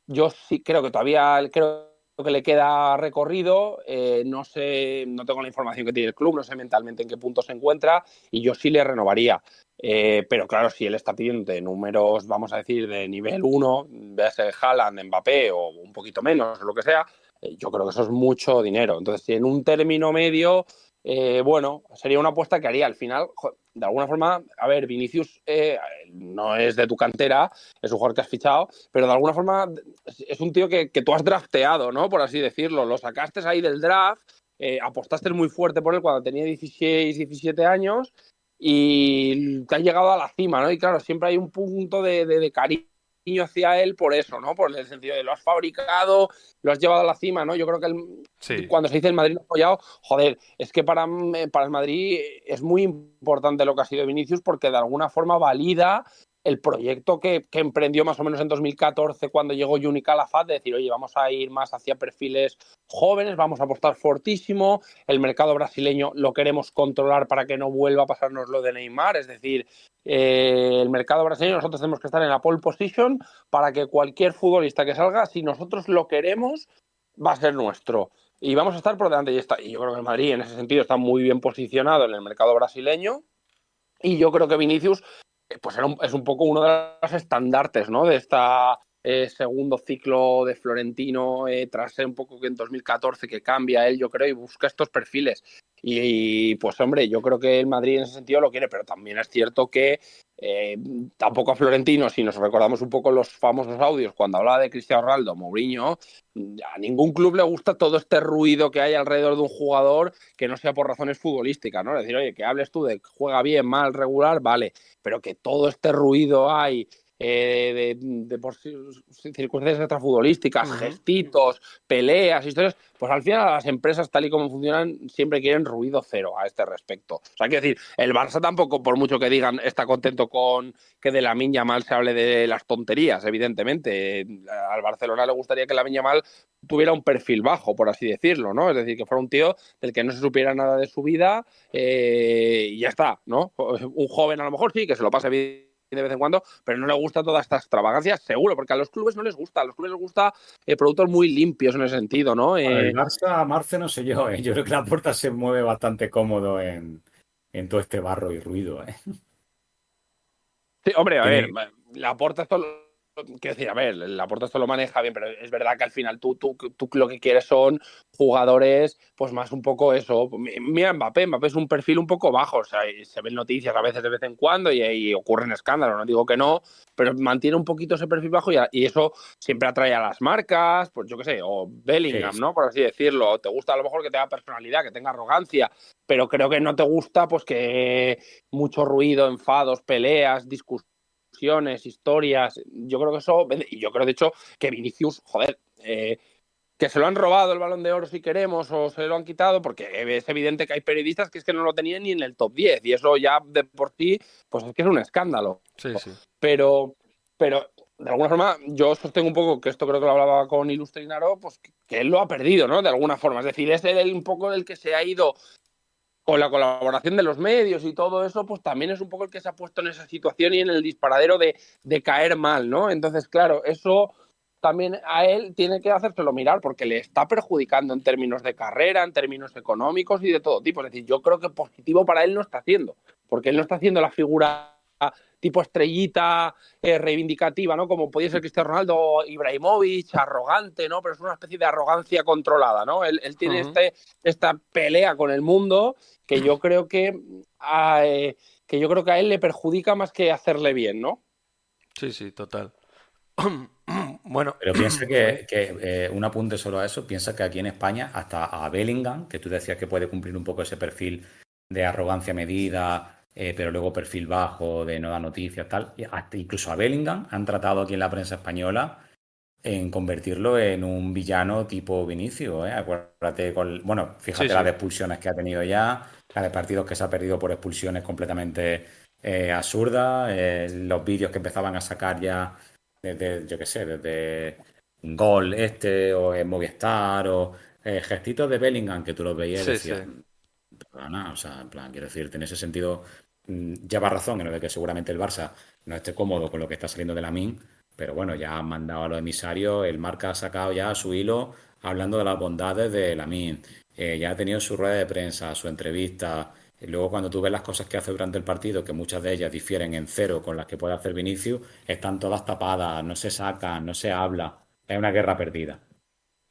yo sí creo que todavía creo que le queda recorrido. No sé, no tengo la información que tiene el club, no sé mentalmente en qué punto se encuentra y yo sí le renovaría. Pero claro, si él está pidiendo números, vamos a decir, de nivel uno, veas el Haaland, Mbappé o un poquito menos, o lo que sea, yo creo que eso es mucho dinero. Entonces, si en un término medio, bueno, sería una apuesta que haría. Al final, de alguna forma, a ver, Vinicius no es de tu cantera, es un jugador que has fichado, pero de alguna forma es un tío que tú has drafteado, ¿no? Por así decirlo. Lo sacaste ahí del draft, apostaste muy fuerte por él cuando tenía 16, 17 años y te has llegado a la cima, ¿no? Y claro, siempre hay un punto de cariño hacia él por eso, ¿no? Por el sentido de lo has fabricado, lo has llevado a la cima, ¿no? Yo creo que Sí, cuando se dice el Madrid apoyado, joder, es que para el Madrid es muy importante lo que ha sido Vinicius porque de alguna forma valida el proyecto que emprendió más o menos en 2014 cuando llegó Juni Calafat, de decir, oye, vamos a ir más hacia perfiles jóvenes, vamos a apostar fortísimo, el mercado brasileño lo queremos controlar para que no vuelva a pasarnos lo de Neymar, es decir, el mercado brasileño nosotros tenemos que estar en la pole position para que cualquier futbolista que salga, si nosotros lo queremos, va a ser nuestro. Y vamos a estar por delante y está. Y yo creo que el Madrid en ese sentido está muy bien posicionado en el mercado brasileño. Y yo creo que Vinicius pues es un poco uno de los estandartes, ¿no? De esta segundo ciclo de Florentino, tras ser un poco que en 2014 que cambia él, yo creo, y busca estos perfiles. Pues hombre, yo creo que el Madrid en ese sentido lo quiere, pero también es cierto que eh, tampoco a Florentino, si nos recordamos un poco los famosos audios cuando hablaba de Cristiano Ronaldo, Mourinho, a ningún club le gusta todo este ruido que hay alrededor de un jugador que no sea por razones futbolísticas, ¿no? Es decir, oye, que hables tú de que juega bien, mal, regular, vale, pero que todo este ruido hay de por circunstancias extrafutbolísticas, ujú, gestitos, peleas, historias, pues al final las empresas tal y como funcionan siempre quieren ruido cero a este respecto. O sea, quiero decir, el Barça tampoco, por mucho que digan, está contento con que de Lamine Yamal se hable de las tonterías, evidentemente. Al Barcelona le gustaría que Lamine Yamal tuviera un perfil bajo, por así decirlo, ¿no? Es decir, que fuera un tío del que no se supiera nada de su vida y ya está, ¿no? Un joven a lo mejor sí, que se lo pase bien de vez en cuando, pero no le gusta toda esta extravagancia, seguro, porque a los clubes no les gusta, a los clubes les gusta productos muy limpios en ese sentido, ¿no? Bueno, el Barça, Marce, no sé yo, ¿eh? Yo creo que la puerta se mueve bastante cómodo en todo este barro y ruido, ¿eh? Sí, hombre, a ver, Tiene, la Porta esto quiero decir, a ver, la Porta esto lo maneja bien, pero es verdad que al final tú lo que quieres son jugadores, pues más un poco eso. Mira, Mbappé es un perfil un poco bajo, o sea, y se ven noticias a veces de vez en cuando y ocurren escándalos, no digo que no, pero mantiene un poquito ese perfil bajo y eso siempre atrae a las marcas, pues yo qué sé, o sí, Bellingham, ¿no? Por así decirlo, o te gusta a lo mejor que tenga personalidad, que tenga arrogancia, pero creo que no te gusta pues que mucho ruido, enfados, peleas, discusiones, historias. Yo creo que eso, y yo creo de hecho que Vinicius, joder, que se lo han robado el Balón de Oro si queremos o se lo han quitado, porque es evidente que hay periodistas que es que no lo tenían ni en el top 10 y eso ya de por sí, pues es que es un escándalo. sí, sí. Pero de alguna forma yo sostengo un poco que esto creo que lo hablaba con Ilustrinaro, pues que él lo ha perdido, ¿no? De alguna forma. Es decir, es él un poco el que se ha ido con la colaboración de los medios y todo eso, pues también es un poco el que se ha puesto en esa situación y en el disparadero de caer mal, ¿no? Entonces, claro, eso también a él tiene que hacérselo mirar porque le está perjudicando en términos de carrera, en términos económicos y de todo tipo. Es decir, yo creo que positivo para él no está haciendo, porque él no está haciendo la figura tipo estrellita reivindicativa, ¿no? Como podía ser Cristiano Ronaldo o Ibrahimovic, arrogante, ¿no? Pero es una especie de arrogancia controlada, ¿no? Él tiene Ujú. esta pelea con el mundo que yo creo que yo creo que a él le perjudica más que hacerle bien, ¿no? Sí, sí, total. Bueno, pero piensa sorry. que un apunte solo a eso, piensa que aquí en España, hasta a Bellingham, que tú decías que puede cumplir un poco ese perfil de arrogancia medida, pero luego perfil bajo, de no dar noticias, tal, y hasta incluso a Bellingham han tratado aquí en la prensa española en convertirlo en un villano tipo Vinicio, ¿eh? Acuérdate bueno, Sí, fíjate las de sí. expulsiones que ha tenido ya, la de partidos que se ha perdido por expulsiones completamente absurdas, los vídeos que empezaban a sacar ya desde, yo qué sé, desde un gol este o en Movistar o gestitos de Bellingham que tú los veías y Sí, sí. decías, para nada, o sea, en plan, quiero decirte, en ese sentido, lleva razón en lo de que seguramente el Barça no esté cómodo con lo que está saliendo de la MIN, pero bueno, ya han mandado a los emisarios, el Marca ha sacado ya su hilo hablando de las bondades de la MIN, ya ha tenido su rueda de prensa, su entrevista, Y luego cuando tú ves las cosas que hace durante el partido, que muchas de ellas difieren en cero con las que puede hacer Vinicius, están todas tapadas, no se sacan, no se habla. Es una guerra perdida.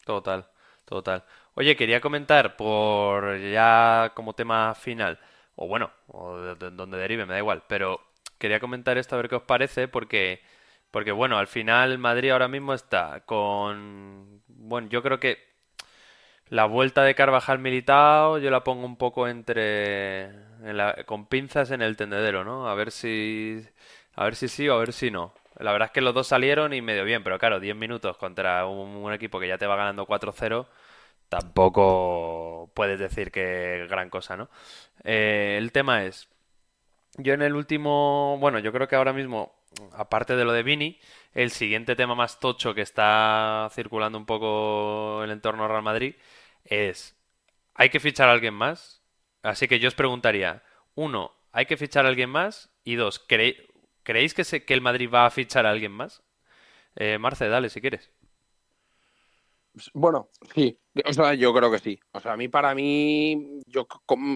Total, total. Oye, quería comentar por ya como tema final, o bueno, o de donde derive, me da igual, pero quería comentar esto a ver qué os parece, porque bueno, al final Madrid ahora mismo está con, bueno, yo creo que la vuelta de Carvajal Militao yo la pongo un poco con pinzas en el tendedero, ¿no? A ver si sí o a ver si no. La verdad es que los dos salieron y medio bien, pero claro, 10 minutos contra un equipo que ya te va ganando 4-0, tampoco puedes decir que gran cosa, ¿no? El tema es, yo en el último, bueno, yo creo que ahora mismo, aparte de lo de Vini, el siguiente tema más tocho que está circulando un poco en el entorno Real Madrid es, ¿hay que fichar a alguien más? Así que yo os preguntaría, uno, ¿hay que fichar a alguien más? Y dos, ¿creéis que el Madrid va a fichar a alguien más? Marce, dale si quieres. Bueno, sí, o sea, yo creo que sí. O sea, para mí,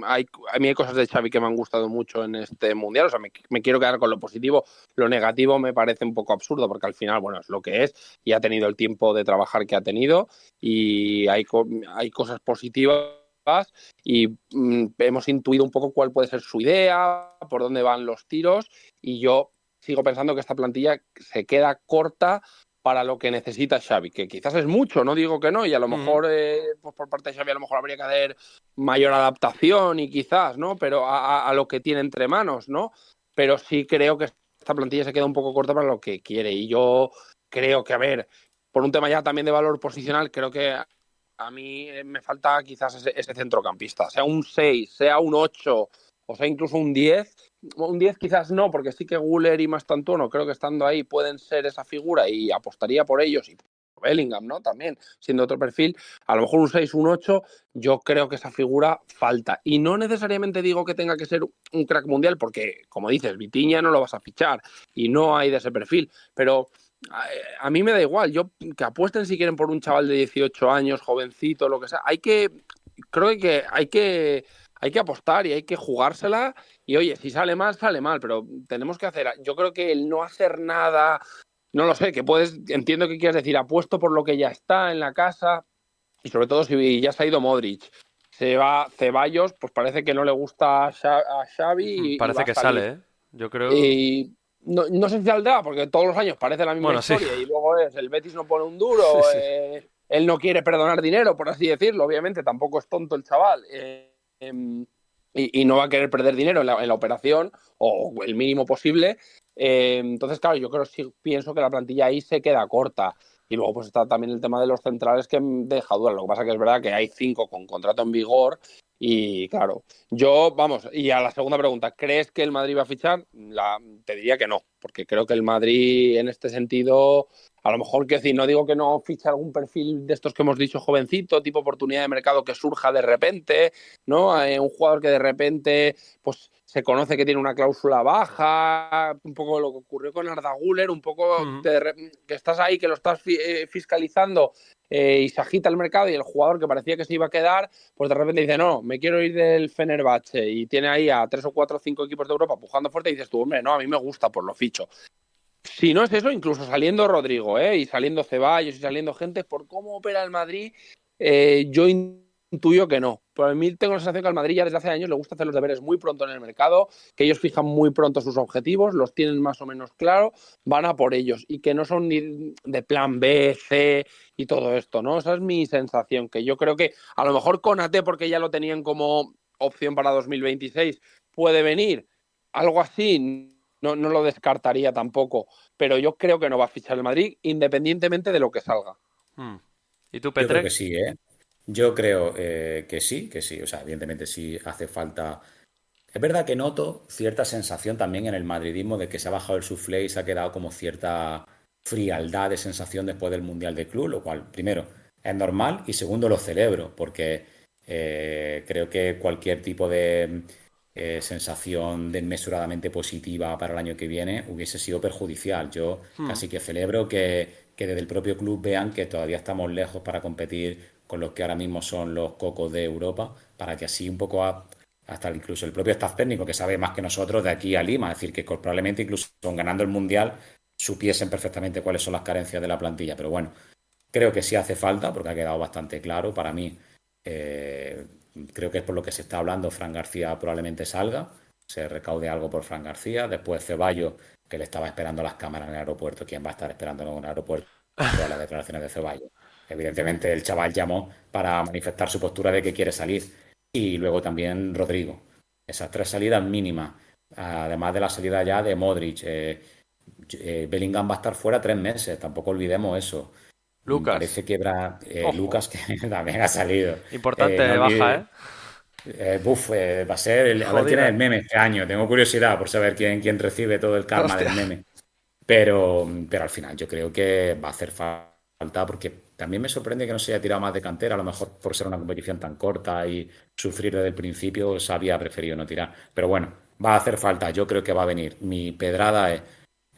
a mí hay cosas de Xavi que me han gustado mucho en este mundial. O sea, me quiero quedar con lo positivo. Lo negativo me parece un poco absurdo porque al final, bueno, es lo que es y ha tenido el tiempo de trabajar que ha tenido y hay cosas positivas y hemos intuido un poco cuál puede ser su idea, por dónde van los tiros y yo sigo pensando que esta plantilla se queda corta para lo que necesita Xavi, que quizás es mucho, no digo que no, y a lo Mm, mejor pues por parte de Xavi a lo mejor habría que hacer mayor adaptación y quizás, ¿no? Pero a lo que tiene entre manos, ¿no? Pero sí creo que esta plantilla se queda un poco corta para lo que quiere y yo creo que, a ver, por un tema ya también de valor posicional, creo que a mí me falta quizás ese centrocampista, sea un 6, sea un 8 o sea incluso un 10. Un 10 quizás no, porque sí que Guller y Mastantuono creo que estando ahí pueden ser esa figura y apostaría por ellos y por Bellingham, ¿no? También siendo otro perfil, a lo mejor un 6 un 8 yo creo que esa figura falta. Y no necesariamente digo que tenga que ser un crack mundial, porque como dices, Vitinha no lo vas a fichar y no hay de ese perfil, pero a mí me da igual, yo que apuesten si quieren por un chaval de 18 años, jovencito, lo que sea, creo que hay que apostar y hay que jugársela y oye, si sale mal, sale mal, pero tenemos que hacer, yo creo que el no hacer nada, no lo sé, entiendo que quieres decir, apuesto por lo que ya está en la casa y sobre todo si ya se ha ido Modric, se va Ceballos, pues parece que no le gusta a Xavi y va parece a que salir. sale, ¿eh? Yo creo... Y no sé si saldrá, porque todos los años parece la misma Bueno, sí. historia y luego es el Betis no pone un Sí, duro, sí. él no quiere perdonar dinero, por así decirlo, obviamente tampoco es tonto el chaval. Y no va a querer perder dinero en la operación o el mínimo posible. Entonces, claro, yo creo sí pienso que la plantilla ahí se queda corta. Y luego pues está también el tema de los centrales que deja dudas. Lo que pasa que es verdad que hay 5 con contrato en vigor y claro, vamos, y a la segunda pregunta, ¿crees que el Madrid va a fichar? Te diría que no, porque creo que el Madrid en este sentido, a lo mejor, que decir, no digo que no fiche algún perfil de estos que hemos dicho jovencito, tipo oportunidad de mercado que surja de repente, ¿no? Un jugador que de repente pues se conoce que tiene una cláusula baja, un poco lo que ocurrió con Arda Güler, un poco Mm. que estás ahí, que lo estás fiscalizando y se agita el mercado y el jugador que parecía que se iba a quedar, pues de repente dice, no, me quiero ir del Fenerbahce y tiene ahí a 3 o 4 o 5 equipos de Europa pujando fuerte y dices tú, hombre, no, a mí me gusta, pues lo ficho. Si no es eso, incluso saliendo Rodrigo, y saliendo Ceballos y saliendo gente, por cómo opera el Madrid, yo intuyo que no. Pero a mí tengo la sensación que al Madrid ya desde hace años le gusta hacer los deberes muy pronto en el mercado, que ellos fijan muy pronto sus objetivos, los tienen más o menos claro, van a por ellos y que no son ni de plan B, C y todo esto, ¿no? Esa es mi sensación, que yo creo que a lo mejor Konaté, porque ya lo tenían como opción para 2026, puede venir, algo así, no lo descartaría tampoco, pero yo creo que no va a fichar el Madrid independientemente de lo que salga. Mm. ¿Y tú, Yo creo Petre? que sí, ¿eh? Yo creo que sí, que sí. O sea, evidentemente sí hace falta. Es verdad que noto cierta sensación también en el madridismo de que se ha bajado el suflé y se ha quedado como cierta frialdad de sensación después del Mundial de Club, lo cual, primero, es normal y segundo, lo celebro, porque creo que cualquier tipo de sensación desmesuradamente positiva para el año que viene hubiese sido perjudicial. Yo Mm. casi que celebro que desde el propio club vean que todavía estamos lejos para competir con los que ahora mismo son los cocos de Europa, para que así un poco hasta incluso el propio staff técnico que sabe más que nosotros de aquí a Lima. Es decir, que probablemente incluso ganando el Mundial supiesen perfectamente cuáles son las carencias de la plantilla. Pero bueno, creo que sí hace falta porque ha quedado bastante claro para mí. eh, Creo que es por lo que se está hablando. Fran García probablemente salga, se recaude algo por Fran García. Después Ceballos, que le estaba esperando las cámaras en el aeropuerto. ¿Quién va a estar esperando en un aeropuerto todas las declaraciones de Ceballos? Evidentemente el chaval llamó para manifestar su postura de que quiere salir. Y luego también Rodrigo. Esas tres salidas mínimas, además de la salida ya de Modric. Bellingham va a estar fuera 3 meses, tampoco olvidemos eso. Lucas, Parece que ojo, Lucas, que también ha salido. importante No de baja, olvide, ¿eh? va a ser, a ver quién es el Jodida. meme este año. Tengo curiosidad por saber quién recibe todo el karma del Hostia. meme. Pero al final yo creo que va a hacer falta porque también me sorprende que no se haya tirado más de cantera, a lo mejor por ser una competición tan corta y sufrir desde el principio, se había preferido no tirar. Pero bueno, va a hacer falta, yo creo que va a venir. Mi pedrada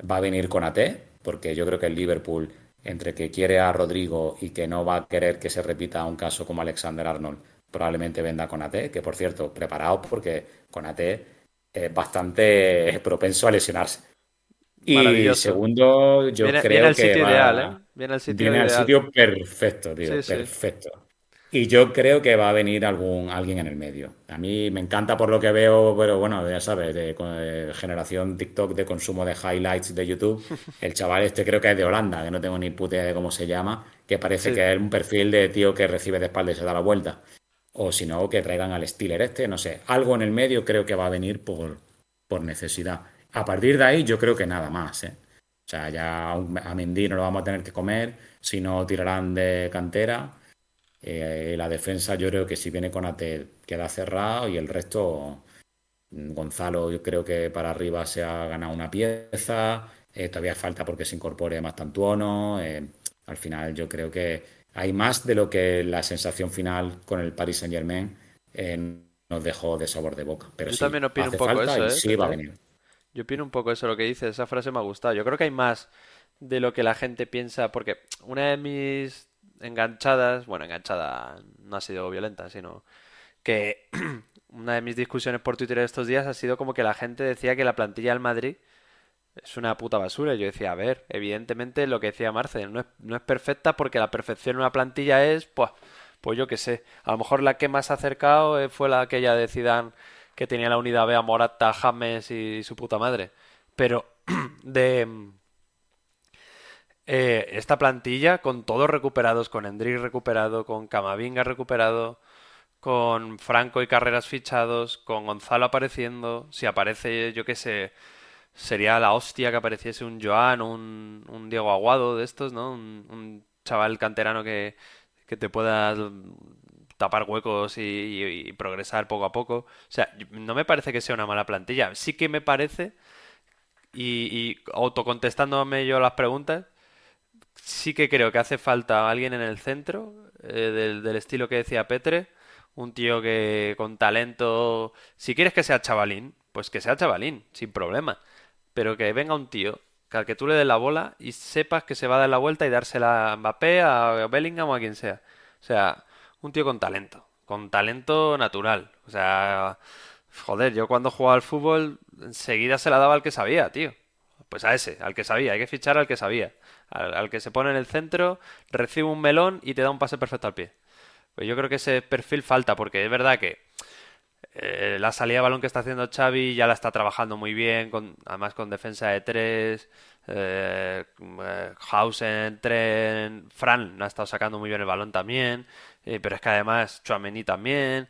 va a venir con AT, porque yo creo que el Liverpool, entre que quiere a Rodrigo y que no va a querer que se repita un caso como Alexander Arnold, probablemente venda con AT, que por cierto, preparaos porque con AT es bastante propenso a lesionarse. Y Maravilloso. segundo, yo Viene creo al que sitio ideal, ¿eh? Viene al sitio viene al ideal. sitio perfecto, Sí, tío, sí. perfecto. Y yo creo que va a venir alguien en el medio. A mí me encanta por lo que veo, pero bueno, ya sabes, de generación TikTok de consumo de highlights de YouTube. El chaval este creo que es de Holanda, que no tengo ni puta idea de cómo se llama, que parece Sí. que es un perfil de tío que recibe de espalda y se da la vuelta. O si no, que traigan al Steeler este, no sé. Algo en el medio creo que va a venir por necesidad. A partir de ahí, yo creo que nada más, ¿eh? O sea, ya a Mendy no lo vamos a tener que comer, si no tirarán de cantera. La defensa, yo creo que si viene con Ate queda cerrado y el resto, Gonzalo, yo creo que para arriba se ha ganado una pieza. Todavía falta porque se incorpore Mastantuono. Al final, yo creo que hay más de lo que la sensación final con el Paris Saint-Germain nos dejó de sabor de boca. Pero Yo sí, también opino un hace poco falta eso, y ¿eh, sí va a Petre? venir. Yo opino un poco eso, lo que dices. Esa frase me ha gustado. Yo creo que hay más de lo que la gente piensa, porque una de mis enganchadas, bueno, enganchada no ha sido violenta, sino que una de mis discusiones por Twitter estos días ha sido como que la gente decía que la plantilla del Madrid es una puta basura. Y yo decía, a ver, evidentemente lo que decía Marcel, no es perfecta porque la perfección en una plantilla es, pues yo qué sé. A lo mejor la que más se ha acercado fue la aquella de Zidane que tenía la unidad B a Morata, James y su puta madre. Pero de esta plantilla, con todos recuperados, con Endrick recuperado, con Camavinga recuperado, con Franco y Carreras fichados, con Gonzalo apareciendo, si aparece, yo qué sé, sería la hostia que apareciese un Joan, un Diego Aguado de estos, ¿no? Un chaval canterano que te pueda tapar huecos y progresar poco a poco. O sea, no me parece que sea una mala plantilla. Sí que me parece, y autocontestándome yo las preguntas, sí que creo que hace falta alguien en el centro, del estilo que decía Petre, un tío que con talento, si quieres que sea chavalín, pues que sea chavalín, sin problema, pero que venga un tío que al que tú le des la bola y sepas que se va a dar la vuelta y dársela a Mbappé, a Bellingham o a quien sea. O sea, un tío con talento natural. O sea, joder, yo cuando jugaba al fútbol enseguida se la daba al que sabía, tío. Pues a ese, al que sabía, hay que fichar al que sabía. Al que se pone en el centro, recibe un melón y te da un pase perfecto al pie. Pues yo creo que ese perfil falta, porque es verdad que la salida de balón que está haciendo Xavi ya la está trabajando muy bien, además con defensa de tres, Hausen, Tren, Fran ha estado sacando muy bien el balón también, pero es que además Tchouaméni también,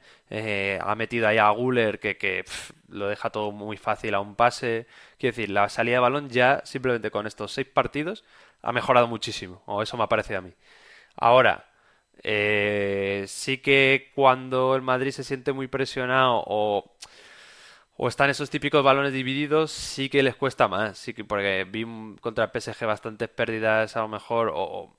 ha metido ahí a Guller que lo deja todo muy fácil a un pase. Quiero decir, la salida de balón ya simplemente con estos 6 partidos ha mejorado muchísimo, o eso me ha parecido a mí. Ahora, sí que cuando el Madrid se siente muy presionado o están esos típicos balones divididos, sí que les cuesta más. Sí que porque vi contra el PSG bastantes pérdidas a lo mejor o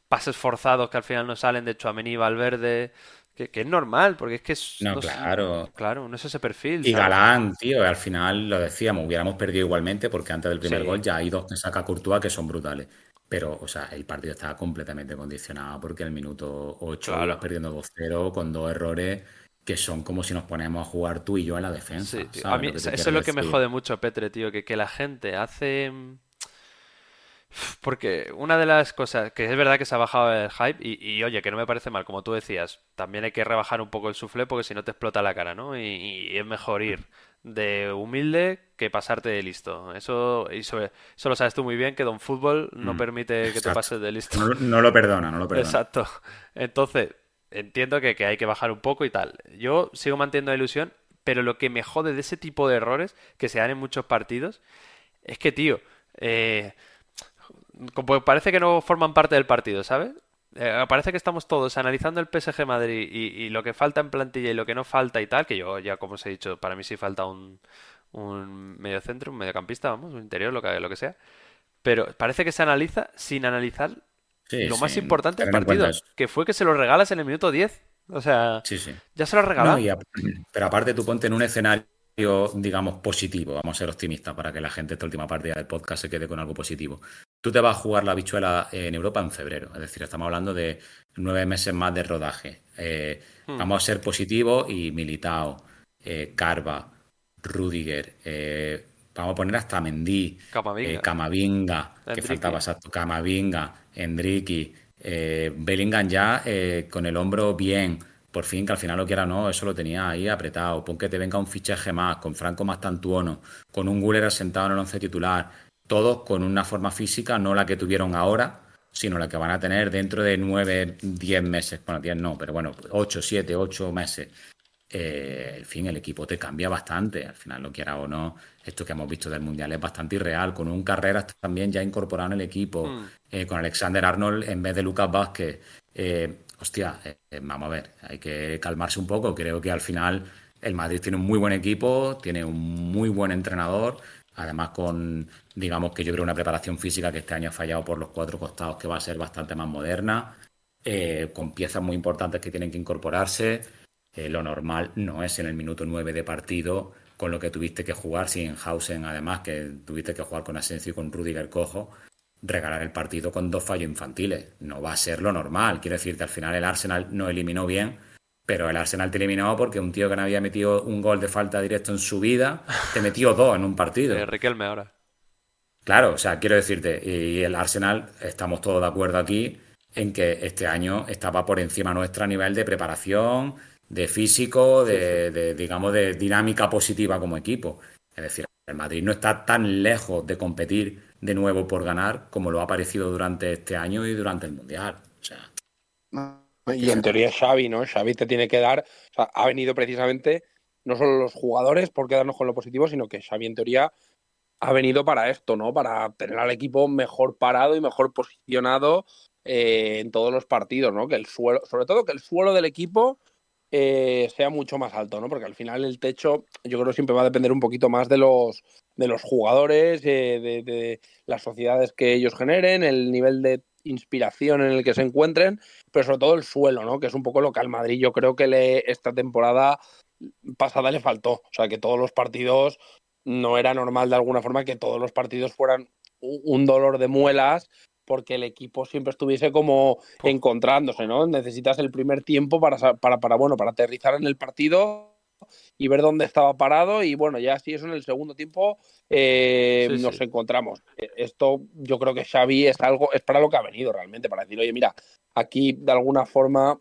pases forzados que al final no salen de Tchouaméni y Valverde, que es normal, porque es que No, claro. claro, no es ese perfil, Y ¿sabes? Galán, tío, al final lo decíamos, hubiéramos perdido igualmente porque antes del primer Sí, gol ya hay dos que saca Courtois que son brutales. Pero, o sea, el partido estaba completamente condicionado porque en el minuto 8 ibas claro. perdiendo 2-0 con dos errores. que son como si nos ponemos a jugar tú y yo en la Sí, defensa, tío. A ¿sabes mí lo que te eso quiero es lo que me decir? jode mucho, Petre, tío, que la gente hace... Porque una de las cosas que es verdad que se ha bajado el hype oye, que no me parece mal, como tú decías, también hay que rebajar un poco el suflé porque si no te explota la cara, ¿no? Y es mejor ir de humilde que pasarte de listo. Eso lo sabes tú muy bien, que Don Fútbol no Mm, permite que te exacto. pases de listo. No, no lo perdona, no lo perdona. Exacto. Entonces, entiendo que hay que bajar un poco y tal. Yo sigo manteniendo la ilusión, pero lo que me jode de ese tipo de errores que se dan en muchos partidos es que, tío, eh, como parece que no forman parte del partido, ¿sabes? Parece que estamos todos analizando el PSG Madrid y lo que falta en plantilla y lo que no falta y tal, que yo ya como os he dicho, para mí sí falta un mediocentro, un mediocampista, vamos, un interior, lo que sea. Pero parece que se analiza sin analizar Sí, lo más sí, importante del tener en cuenta partido, eso. que fue que se lo regalas en el minuto 10. O sea, Sí, sí. ya se lo has No, regalado. pero aparte tú ponte en un escenario, digamos, positivo. Vamos a ser optimistas para que la gente esta última parte del podcast se quede con algo positivo. Tú te vas a jugar la bichuela en Europa en febrero. Es decir, estamos hablando de 9 meses más de rodaje. Hmm, Vamos a ser positivos y Militao, Carva, Rudiger, vamos a poner hasta Mendy, Camavinga, Camavinga, que faltaba, Endrick. exacto, Camavinga, Endricky, Bellingham ya con el hombro bien. Por fin, que al final lo quiera o no, eso lo tenía ahí apretado. Pon que te venga un fichaje más, con Franco Mastantuono, con un Güler sentado en el once titular, todos con una forma física, no la que tuvieron ahora, sino la que van a tener dentro de 9, 10 meses. Bueno, 10 no, pero bueno, 8, 7, 8 meses. En fin, el equipo te cambia bastante. Al final, lo quiera o no, esto que hemos visto del Mundial es bastante irreal. Con un Carreras también ya incorporado en el equipo, Hmm. con Alexander Arnold en vez de Lucas Vázquez. Hostia, vamos a ver, hay que calmarse un poco. Creo que al final el Madrid tiene un muy buen equipo, tiene un muy buen entrenador, además con, digamos que yo creo una preparación física que este año ha fallado por los cuatro costados, que va a ser bastante más moderna, con piezas muy importantes que tienen que incorporarse. Lo normal no es en el minuto 9 de partido, con lo que tuviste que jugar, sin Hausen además, que tuviste que jugar con Asensio y con Rudiger cojo, regalar el partido con dos fallos infantiles. No va a ser lo normal. Quiero decirte, al final el Arsenal no eliminó bien, pero el Arsenal te eliminó porque un tío que no había metido un gol de falta directo en su vida, te metió dos en un partido. Riquelme ahora. Claro, o sea, quiero decirte, y el Arsenal, estamos todos de acuerdo aquí en que este año estaba por encima nuestra a nivel de preparación, de físico, Sí, sí. digamos, de dinámica positiva como equipo. Es decir, el Madrid no está tan lejos de competir de nuevo por ganar como lo ha parecido durante este año y durante el Mundial. O sea, Y en fíjate. teoría Xavi, ¿no? Xavi te tiene que dar, o sea, ha venido precisamente no solo los jugadores por quedarnos con lo positivo, sino que Xavi en teoría ha venido para esto, ¿no? Para tener al equipo mejor parado y mejor posicionado en todos los partidos, ¿no? Que el suelo, sobre todo que el suelo del equipo sea mucho más alto, ¿no? Porque al final el techo, yo creo que siempre va a depender un poquito más de los jugadores, de las sociedades que ellos generen, el nivel de inspiración en el que se encuentren, pero sobre todo el suelo, ¿no? Que es un poco lo que al Madrid yo creo que esta temporada pasada le faltó. O sea, que todos los partidos no era normal de alguna forma que todos los partidos fueran un dolor de muelas porque el equipo siempre estuviese como Puh. encontrándose, ¿no? Necesitas el primer tiempo bueno, para aterrizar en el partido y ver dónde estaba parado y bueno, ya así eso en el segundo tiempo Sí, nos sí. encontramos. Esto yo creo que Xavi es para lo que ha venido realmente, para decir, oye, mira, aquí de alguna forma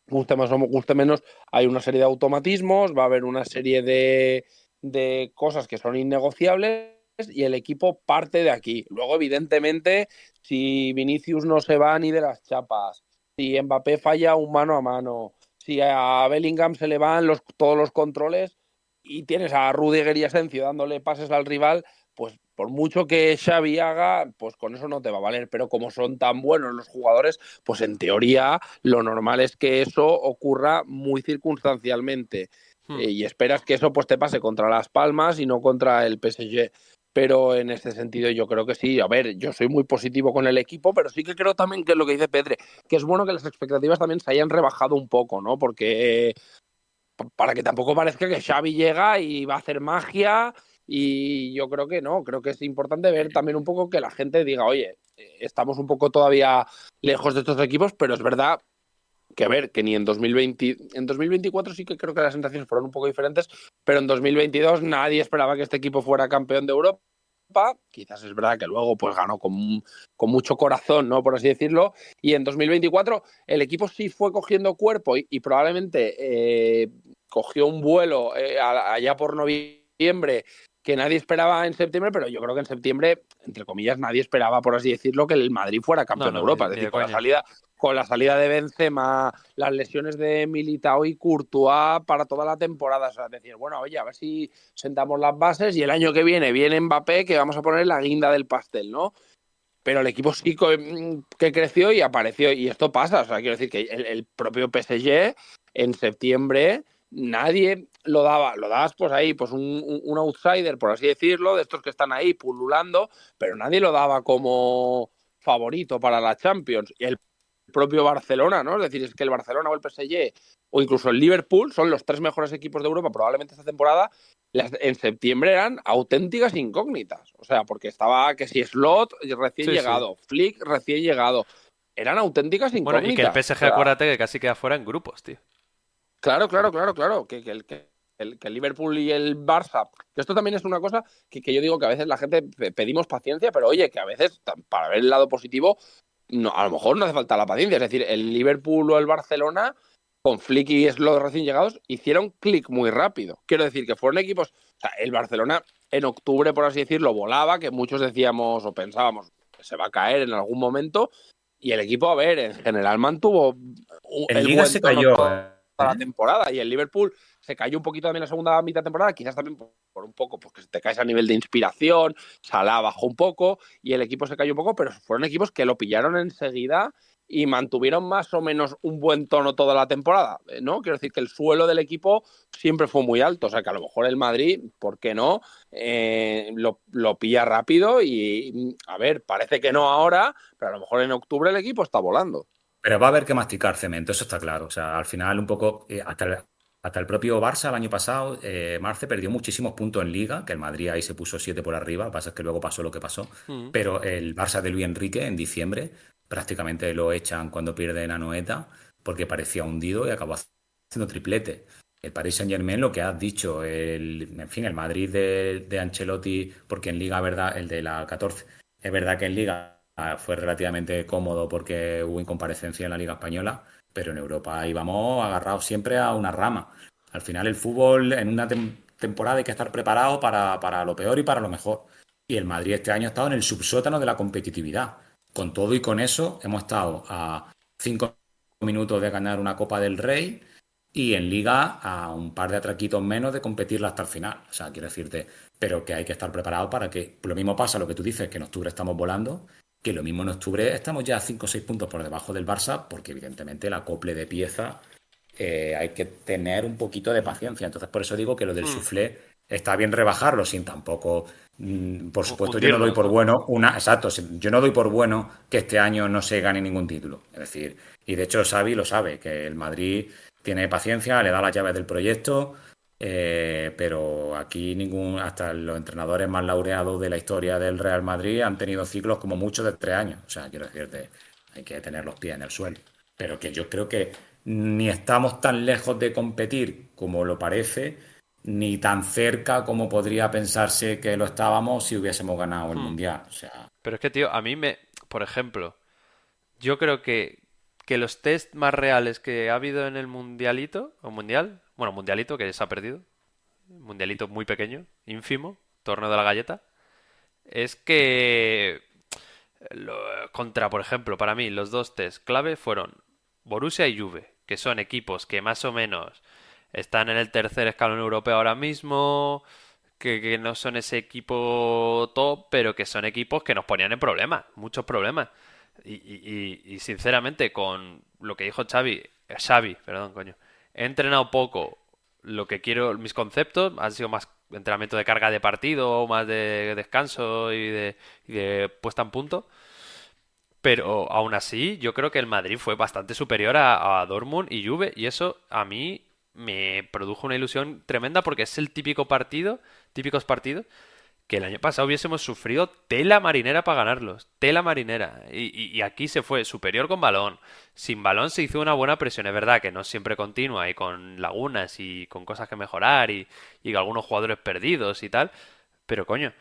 guste más o guste menos, hay una serie de automatismos, va a haber una serie de cosas que son innegociables y el equipo parte de aquí. Luego, evidentemente, si Vinicius no se va ni de las chapas, si Mbappé falla un mano a mano, si a Bellingham se le van todos los controles y tienes a Rudiger y Asensio dándole pases al rival, pues por mucho que Xavi haga, pues con eso no te va a valer. Pero como son tan buenos los jugadores, pues en teoría lo normal es que eso ocurra muy circunstancialmente Hmm. y esperas que eso pues te pase contra Las Palmas y no contra el PSG. Pero en este sentido yo creo que sí. A ver, yo soy muy positivo con el equipo, pero sí que creo también que es lo que dice Pedre, que es bueno que las expectativas también se hayan rebajado un poco, ¿no? Porque para que tampoco parezca que Xavi llega y va a hacer magia y yo creo que no, creo que es importante ver también un poco que la gente diga, oye, estamos un poco todavía lejos de estos equipos, pero es verdad que ver, que ni en 2020, en 2024 sí que creo que las sensaciones fueron un poco diferentes, pero en 2022 nadie esperaba que este equipo fuera campeón de Europa. Quizás es verdad que luego pues ganó con mucho corazón, ¿no? Por así decirlo. Y en 2024 el equipo sí fue cogiendo cuerpo y probablemente cogió un vuelo allá por noviembre que nadie esperaba en septiembre, pero yo creo que en septiembre, entre comillas, nadie esperaba, por así decirlo, que el Madrid fuera No, campeón de no, ni, Europa. Es ni decir, de coña. con la salida de Benzema, las lesiones de Militao y Courtois para toda la temporada. O sea, decir, bueno, oye, a ver si sentamos las bases y el año que viene Mbappé, que vamos a poner la guinda del pastel, ¿no? Pero el equipo sí que creció y apareció, y esto pasa. O sea, quiero decir que el propio PSG en septiembre nadie lo dabas pues ahí, pues un outsider, por así decirlo, de estos que están ahí pululando, pero nadie lo daba como favorito para la Champions. Y el propio Barcelona, ¿no? Es decir, es que el Barcelona o el PSG o incluso el Liverpool son los tres mejores equipos de Europa probablemente esta temporada. En septiembre eran auténticas incógnitas. O sea, porque estaba que si Slot recién Sí, sí. llegado, Flick recién llegado. Eran auténticas Bueno, y que el incógnitas. O PSG, sea, acuérdate que casi queda fuera en grupos, tío. claro. Que el Liverpool y el Barça. Que esto también es una cosa que yo digo que a veces la gente pedimos paciencia, pero oye, que a veces, para ver el lado positivo, no, a lo mejor no hace falta la paciencia. Es decir, el Liverpool o el Barcelona, con Flick y los recién llegados, hicieron clic muy rápido. Quiero decir que fueron equipos. O sea, el Barcelona en octubre, por así decirlo, volaba, que muchos decíamos o pensábamos que se va a caer en algún momento. Y el equipo, a ver, en general mantuvo En el Liga buen se tono cayó, toda la ¿eh? temporada. Y el Liverpool se cayó un poquito también la segunda mitad de temporada, quizás también por un poco, porque te caes a nivel de inspiración, Salah bajó un poco y el equipo se cayó un poco, pero fueron equipos que lo pillaron enseguida y mantuvieron más o menos un buen tono toda la temporada, ¿no? Quiero decir que el suelo del equipo siempre fue muy alto, o sea que a lo mejor el Madrid, ¿por qué no? Lo pilla rápido y, a ver, parece que no ahora, pero a lo mejor en octubre el equipo está volando. Pero va a haber que masticar cemento, eso está claro. O sea, al final un poco, hasta el propio Barça el año pasado, Marce perdió muchísimos puntos en Liga, que el Madrid ahí se puso 7 por arriba, lo que pasa es que luego pasó lo que pasó. Mm. Pero el Barça de Luis Enrique en diciembre prácticamente lo echan cuando pierden a Noeta porque parecía hundido y acabó haciendo triplete. El Paris Saint-Germain, lo que has dicho, en fin, el Madrid de Ancelotti, porque en Liga, verdad, el de la 14, es verdad que en Liga fue relativamente cómodo porque hubo incomparecencia en la Liga Española, pero en Europa íbamos agarrados siempre a una rama. Al final el fútbol en una temporada hay que estar preparado para lo peor y para lo mejor. Y el Madrid este año ha estado en el subsótano de la competitividad. Con todo y con eso hemos estado a 5 minutos de ganar una Copa del Rey y en Liga a un par de atraquitos menos de competirla hasta el final. O sea, quiero decirte, pero que hay que estar preparado para que lo mismo pasa lo que tú dices, que en octubre estamos volando, que lo mismo en octubre estamos ya a 5 o 6 puntos por debajo del Barça, porque evidentemente el acople de pieza hay que tener un poquito de paciencia. Entonces, por eso digo que lo del Mm. suflé está bien rebajarlo sin tampoco. Por supuesto, yo no doy Hundirnos, por ¿no? bueno exacto, yo no doy por bueno que este año no se gane ningún título. Es decir, y de hecho Xavi lo sabe, que el Madrid tiene paciencia, le da las llaves del proyecto, pero aquí hasta los entrenadores más laureados de la historia del Real Madrid han tenido ciclos como muchos de 3 años. O sea, quiero decirte, hay que tener los pies en el suelo. Pero que yo creo que ni estamos tan lejos de competir como lo parece, ni tan cerca como podría pensarse que lo estábamos si hubiésemos ganado el Mm. Mundial. O sea, Pero es que, tío, por ejemplo, yo creo que los test más reales que ha habido en el mundialito, o mundial, bueno, mundialito que se ha perdido, mundialito muy pequeño, ínfimo, torneo de la galleta, es que contra, por ejemplo, para mí los dos test clave fueron Borussia y Juve, que son equipos que más o menos están en el tercer escalón europeo ahora mismo, que no son ese equipo top, pero que son equipos que nos ponían en problemas, muchos problemas. Y sinceramente, con lo que dijo Xavi, perdón, coño, he entrenado poco lo que quiero, mis conceptos, han sido más entrenamiento de carga de partido, más de descanso y de puesta en punto. Pero aún así, yo creo que el Madrid fue bastante superior a Dortmund y Juve, y eso a mí me produjo una ilusión tremenda porque es el típico partido, típicos partidos que el año pasado hubiésemos sufrido tela marinera para ganarlos, tela marinera. Y aquí se fue superior con balón. Sin balón se hizo una buena presión, es verdad que no siempre continua y con lagunas y con cosas que mejorar y algunos jugadores perdidos y tal. Pero coño,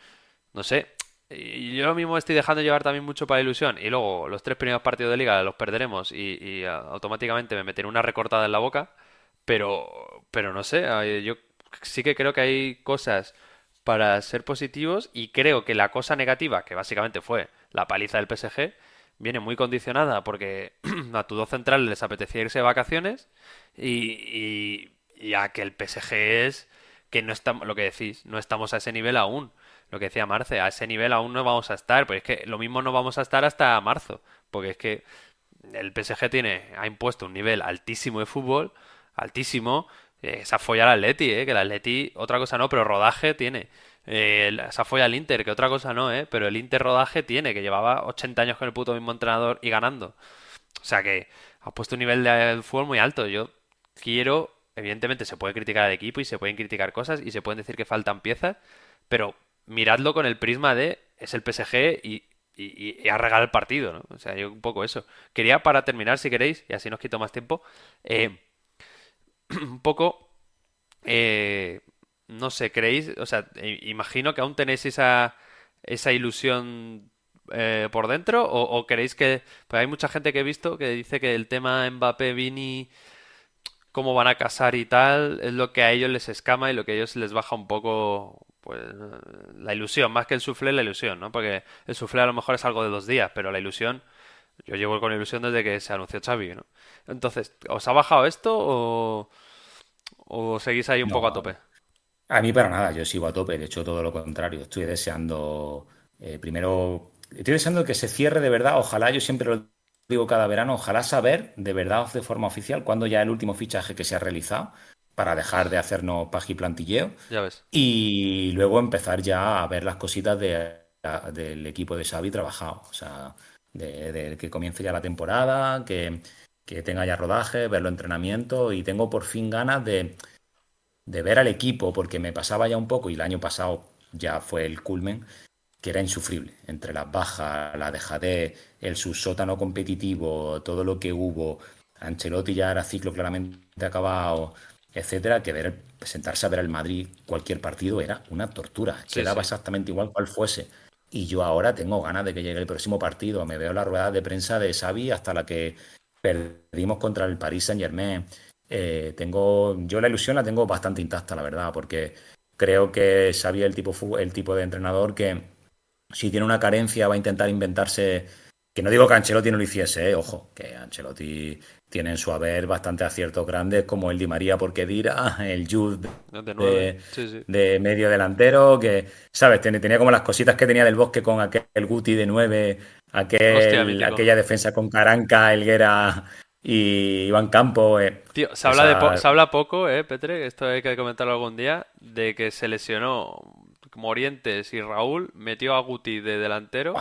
no sé. Y yo mismo me estoy dejando llevar también mucho para la ilusión. Y luego los tres primeros partidos de liga los perderemos y automáticamente me meteré una recortada en la boca. Pero no sé, yo sí que creo que hay cosas para ser positivos y creo que la cosa negativa, que básicamente fue la paliza del PSG, viene muy condicionada porque a tus dos centrales les apetecía irse de vacaciones y a que el PSG es que no estamos, lo que decís, no estamos a ese nivel aún. Lo que decía Marce, a ese nivel aún no vamos a estar, pues es que lo mismo no vamos a estar hasta marzo, porque es que el PSG ha impuesto un nivel altísimo de fútbol, altísimo, esa folla al Atleti, que el Atleti, otra cosa no, pero rodaje tiene. Esa folla al Inter, que otra cosa no, pero el Inter rodaje tiene, que llevaba 80 años con el puto mismo entrenador y ganando. O sea que ha puesto un nivel de fútbol muy alto. Yo quiero, evidentemente se puede criticar al equipo y se pueden criticar cosas y se pueden decir que faltan piezas, pero miradlo con el prisma de es el PSG y ha regalado el partido, ¿no? O sea, yo un poco eso. Quería para terminar, si queréis, y así nos quito más tiempo, eh, un poco, eh, no sé, creéis, o sea, imagino que aún tenéis esa ilusión por dentro o creéis que, pues hay mucha gente que he visto que dice que el tema Mbappé, Vini, cómo van a casar y tal, es lo que a ellos les escama y lo que a ellos les baja un poco, pues, la ilusión, más que el suflé, la ilusión, ¿no? Porque el suflé a lo mejor es algo de 2 días, pero la ilusión, yo llevo con ilusión desde que se anunció Xavi, ¿no? Entonces, ¿os ha bajado esto o seguís ahí un poco a No, tope? a mí para nada, yo sigo a tope, de hecho todo lo contrario, estoy deseando, primero, estoy deseando que se cierre de verdad, ojalá, yo siempre lo digo cada verano, ojalá saber de verdad de forma oficial cuándo ya el último fichaje que se ha realizado para dejar de hacernos paji plantilleo Ya ves. y luego empezar ya a ver las cositas del equipo de Xavi trabajado, o sea, de que comience ya la temporada, que tenga ya rodaje, verlo entrenamiento y tengo por fin ganas de ver al equipo, porque me pasaba ya un poco, y el año pasado ya fue el culmen, que era insufrible. Entre las bajas, la dejadez, el subsótano competitivo, todo lo que hubo, Ancelotti ya era ciclo claramente acabado, etcétera, que sentarse a ver al Madrid cualquier partido era una tortura, Sí, quedaba sí. exactamente igual cual fuese. Y yo ahora tengo ganas de que llegue el próximo partido. Me veo la rueda de prensa de Xavi hasta la que perdimos contra el Paris Saint-Germain. Yo la ilusión la tengo bastante intacta, la verdad, porque creo que Xavi es el tipo de entrenador que si tiene una carencia va a intentar inventarse, que no digo que Ancelotti no lo hiciese, ojo, que Ancelotti tiene en su haber bastante aciertos grandes como el Di María porque Dira, el Jude De 9. de, Sí, sí. de medio delantero, que, ¿sabes? Tenía como las cositas que tenía del Bosque con aquel Guti de 9, Hostia, mítico. aquella defensa con Caranca, Helguera y Iván Campo. Tío, Esa, se habla poco, Petre, esto hay que comentarlo algún día, de que se lesionó Morientes y Raúl, metió a Guti de delantero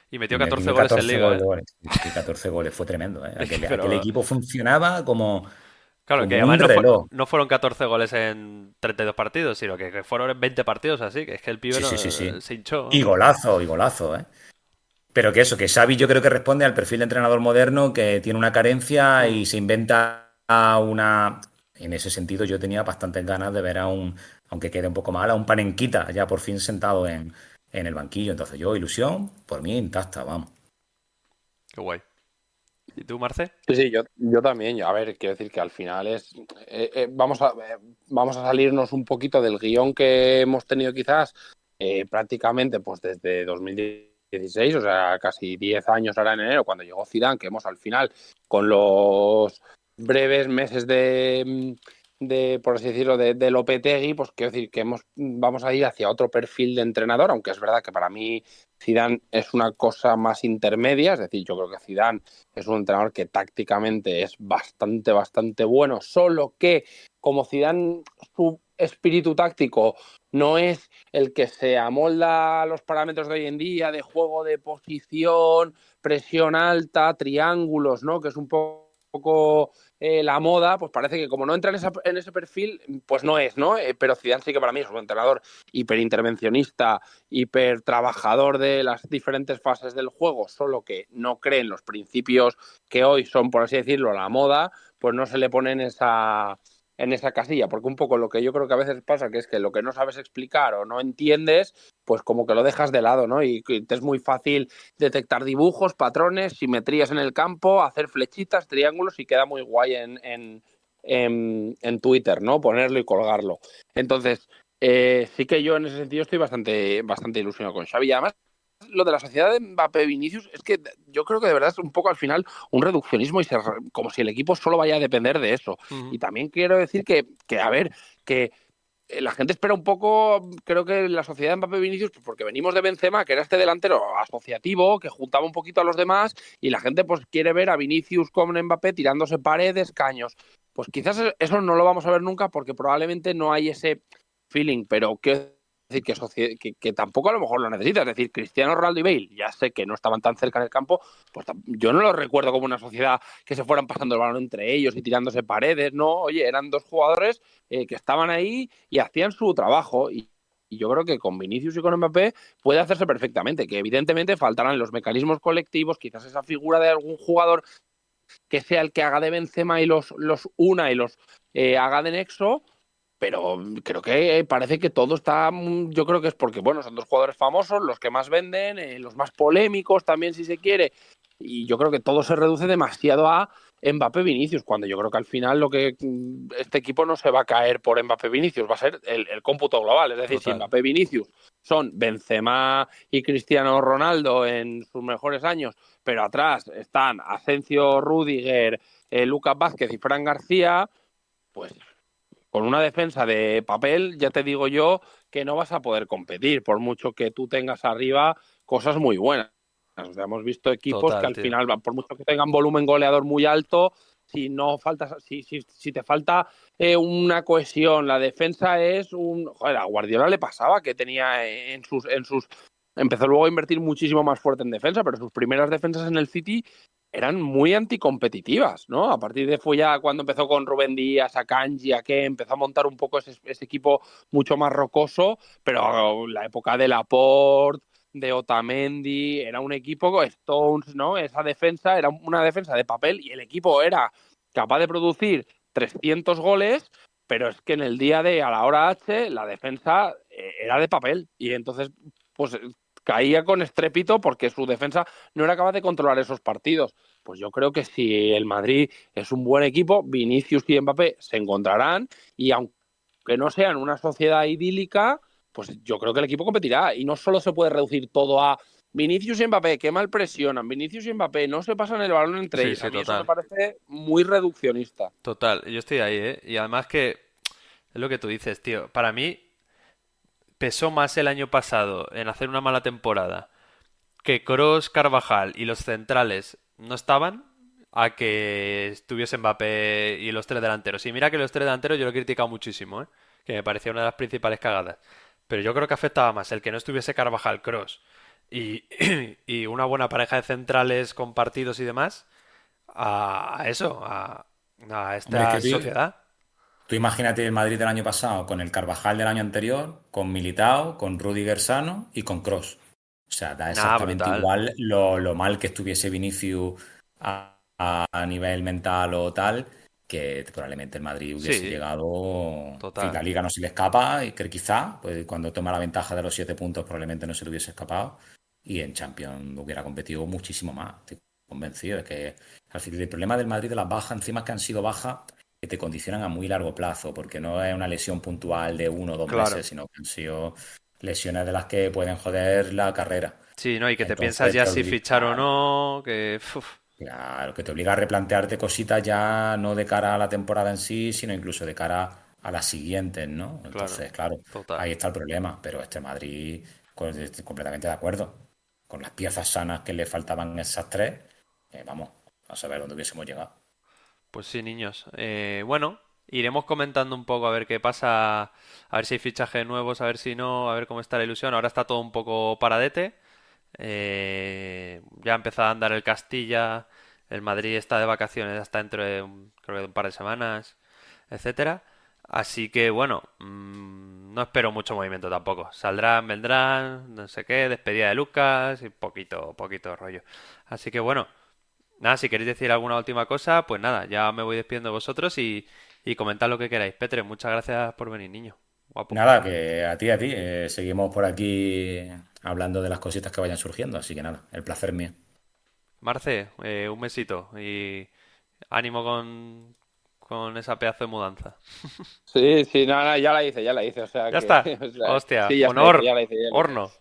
y metió y 14 metió goles en 14 liga, ¿eh? goles. Sí, 14 goles, fue tremendo, ¿eh? Es que, Aquel pero, equipo funcionaba como, claro, que como un además reloj. no fueron 14 goles en 32 partidos, sino que fueron en 20 partidos así, que es que el pibe Sí, sí, sí, sí. se hinchó, vamos. Y golazo, ¿eh? Pero que eso, que Xavi yo creo que responde al perfil de entrenador moderno que tiene una carencia Mm. y se inventa una... En ese sentido yo tenía bastantes ganas de ver aunque quede un poco mal, a un Panenquita ya por fin sentado en el banquillo. Entonces yo, ilusión, por mí intacta, vamos. Qué guay. ¿Y tú, Marce? Sí, sí, yo también. A ver, quiero decir que al final vamos a salirnos un poquito del guión que hemos tenido quizás prácticamente pues desde 2016, o sea, casi 10 años ahora en enero, cuando llegó Zidane, que hemos al final con los breves meses de por así decirlo, de Lopetegui, pues quiero decir que vamos a ir hacia otro perfil de entrenador, aunque es verdad que para mí Zidane es una cosa más intermedia, es decir, yo creo que Zidane es un entrenador que tácticamente es bastante, bastante bueno, solo que como Zidane, su espíritu táctico no es el que se amolda a los parámetros de hoy en día, de juego de posición, presión alta, triángulos, ¿no? Que es un poco poco la moda, pues parece que como no entra en ese perfil, pues no es, ¿no? Pero Zidane sí que para mí es un entrenador hiperintervencionista, hiper trabajador de las diferentes fases del juego, solo que no cree en los principios que hoy son, por así decirlo, la moda, pues no se le pone en esa casilla, porque un poco lo que yo creo que a veces pasa, que es que lo que no sabes explicar o no entiendes, pues como que lo dejas de lado, ¿no? Y te es muy fácil detectar dibujos, patrones, simetrías en el campo, hacer flechitas, triángulos y queda muy guay en Twitter, ¿no? Ponerlo y colgarlo. Entonces, sí que yo en ese sentido estoy bastante ilusionado con Xavi. Y además, lo de la sociedad de Mbappé-Vinicius es que yo creo que de verdad es un poco al final un reduccionismo y como si el equipo solo vaya a depender de eso. Ujú. Y también quiero decir que a ver, que la gente espera un poco, creo que la sociedad de Mbappé-Vinicius, pues porque venimos de Benzema, que era este delantero asociativo, que juntaba un poquito a los demás, y la gente pues quiere ver a Vinicius con Mbappé tirándose paredes, caños. Pues quizás eso no lo vamos a ver nunca porque probablemente no hay ese feeling, pero quiero decir que tampoco a lo mejor lo necesita. Es decir, Cristiano Ronaldo y Bale, ya sé que no estaban tan cerca en el campo, pues yo no lo recuerdo como una sociedad que se fueran pasando el balón entre ellos y tirándose paredes, no, oye, eran dos jugadores que estaban ahí y hacían su trabajo. Y yo creo que con Vinicius y con Mbappé puede hacerse perfectamente, que evidentemente faltarán los mecanismos colectivos, quizás esa figura de algún jugador que sea el que haga de Benzema y los una y los haga de nexo, pero creo que parece que todo está, yo creo que es porque, bueno, son dos jugadores famosos, los que más venden, los más polémicos también si se quiere, y yo creo que todo se reduce demasiado a Mbappé Vinicius, cuando yo creo que al final lo que este equipo no se va a caer por Mbappé Vinicius, va a ser el cómputo global, es decir, si Total. Mbappé Vinicius son Benzema y Cristiano Ronaldo en sus mejores años, pero atrás están Asensio, Rüdiger, Lucas Vázquez y Fran García, pues con una defensa de papel, ya te digo yo que no vas a poder competir, por mucho que tú tengas arriba cosas muy buenas. O sea, hemos visto equipos que Total, al tío. final, por mucho que tengan volumen goleador muy alto, si no falta, si te falta una cohesión, la defensa es un. Joder, a Guardiola le pasaba que tenía empezó luego a invertir muchísimo más fuerte en defensa, pero sus primeras defensas en el City eran muy anticompetitivas, ¿no? A partir de fue ya cuando empezó con Rubén Díaz, a Kanji, a que empezó a montar un poco ese equipo mucho más rocoso, pero la época de Laporte, de Otamendi, era un equipo con Stones, ¿no? Esa defensa era una defensa de papel y el equipo era capaz de producir 300 goles, pero es que en el día de a la hora H la defensa era de papel y entonces pues caía con estrépito porque su defensa no era capaz de controlar esos partidos. Pues yo creo que si el Madrid es un buen equipo, Vinicius y Mbappé se encontrarán y aunque no sean una sociedad idílica, pues yo creo que el equipo competirá y no solo se puede reducir todo a Vinicius y Mbappé, que mal presionan, Vinicius y Mbappé no se pasan el balón entre Sí, ellos. A sí, mí eso me total. parece muy reduccionista. Total. Yo estoy ahí, ¿eh? Y además que es lo que tú dices, tío. Para mí pesó más el año pasado en hacer una mala temporada que Kroos, Carvajal y los centrales no estaban a que estuviese Mbappé y los tres delanteros. Y mira que los tres delanteros yo lo he criticado muchísimo, ¿eh? Que me parecía una de las principales cagadas. Pero yo creo que afectaba más el que no estuviese Carvajal, Kroos y, y una buena pareja de centrales compartidos y demás a eso, a Hombre, es esta que sociedad. tú imagínate el Madrid del año pasado con el Carvajal del año anterior, con Militao, con Rudiger Sano y con Cross. O sea, da Nada, exactamente brutal. igual lo mal que estuviese Vinicius a nivel mental o tal, que probablemente el Madrid hubiese Sí, llegado. En fin, total. la liga no se le escapa, y que quizá, pues cuando toma la ventaja de los 7 puntos, probablemente no se le hubiese escapado. Y en Champions hubiera competido muchísimo más. Estoy convencido de que al final el problema del Madrid de las bajas, encima es que han sido bajas que te condicionan a muy largo plazo, porque no es una lesión puntual de 1 o 2 meses, Claro. sino que han sido lesiones de las que pueden joder la carrera. Sí, ¿no? Y que te piensas Entonces ya te si obliga, fichar o no, que... uf, claro, que te obliga a replantearte cositas ya no de cara a la temporada en sí, sino incluso de cara a las siguientes, ¿no? claro, Entonces, claro, total. ahí está el problema, pero este Madrid, pues, estoy completamente de acuerdo. Con las piezas sanas que le faltaban esas tres, vamos, a saber dónde hubiésemos llegado. Pues sí, niños. Bueno, iremos comentando un poco a ver qué pasa, a ver si hay fichajes nuevos, a ver si no, a ver cómo está la ilusión. Ahora está todo un poco paradete. Ya ha empezado a andar el Castilla El Madrid está de vacaciones hasta dentro de creo que de un par de semanas, etcétera. Así que bueno, no espero mucho movimiento tampoco. Saldrán, vendrán, no sé qué, despedida de Lucas y poquito rollo. Así que bueno, nada, si queréis decir alguna última cosa, pues nada, ya me voy despidiendo de vosotros y comentad lo que queráis. Petre, muchas gracias por venir, niño. Guapo. Nada, que a ti, seguimos por aquí hablando de las cositas que vayan surgiendo, así que nada, el placer mío. Marce, un besito y ánimo con esa pedazo de mudanza. Sí, sí, nada, ya la hice, o sea Ya que, está. o sea, Hostia, sí, ya está hecho, honor, ya la hice, ya la hice. horno.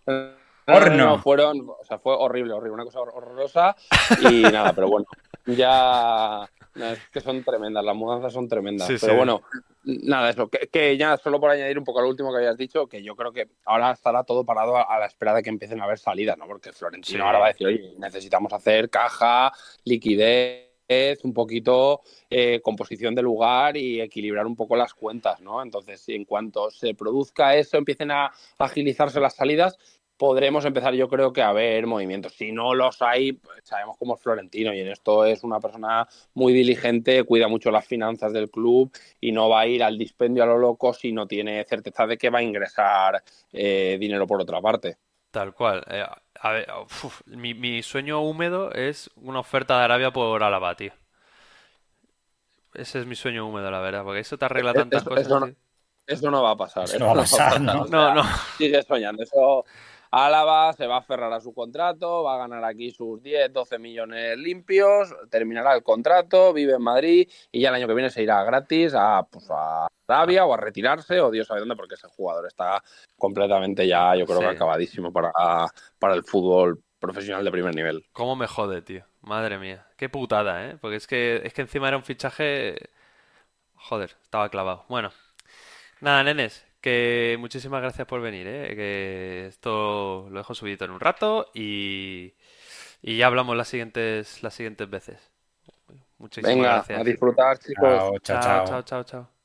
No, ¡Horno! fueron, o sea, fue horrible, horrible, una cosa horrorosa y nada, pero bueno, ya, no, es que son tremendas, las mudanzas son tremendas, Sí, pero sí. bueno, nada, eso, que ya solo por añadir un poco al último que habías dicho, que yo creo que ahora estará todo parado a la espera de que empiecen a haber salidas, ¿no? Porque Florentino ahora va a Sí, decir, oye, necesitamos hacer caja, liquidez, un poquito composición de lugar y equilibrar un poco las cuentas, ¿no? Entonces, en cuanto se produzca eso, empiecen a agilizarse las salidas, podremos empezar, yo creo que a ver movimientos. Si no los hay, pues sabemos cómo es Florentino y en esto es una persona muy diligente, cuida mucho las finanzas del club y no va a ir al dispendio a lo loco si no tiene certeza de que va a ingresar dinero por otra parte. tal cual. A ver, mi sueño húmedo es una oferta de Arabia por Álava, tío. Ese es mi sueño húmedo, la verdad, porque eso te arregla tantas cosas, Eso no, tío. eso no va a pasar, Eso eso no va a no va a pasar, pasar. ¿no? O No, sea, no. sigue soñando. Eso, Álava se va a aferrar a su contrato, va a ganar aquí sus 10, 12 millones limpios, terminará el contrato, vive en Madrid y ya el año que viene se irá gratis pues, a Ah, Arabia o a retirarse o Dios sabe dónde, porque ese jugador está completamente ya, yo creo que sí. acabadísimo para el fútbol profesional de primer nivel. ¿Cómo me jode, tío? Madre mía. Qué putada, ¿eh? Porque es que encima era un fichaje. Joder, estaba clavado. Bueno, nada, nenes, que muchísimas gracias por venir, ¿eh? Que esto lo dejo subido en un rato y ya hablamos las siguientes veces. Muchísimas Venga, a gracias. disfrutar, chicos. Chao, chao, Chao, chao, chao. chao, chao.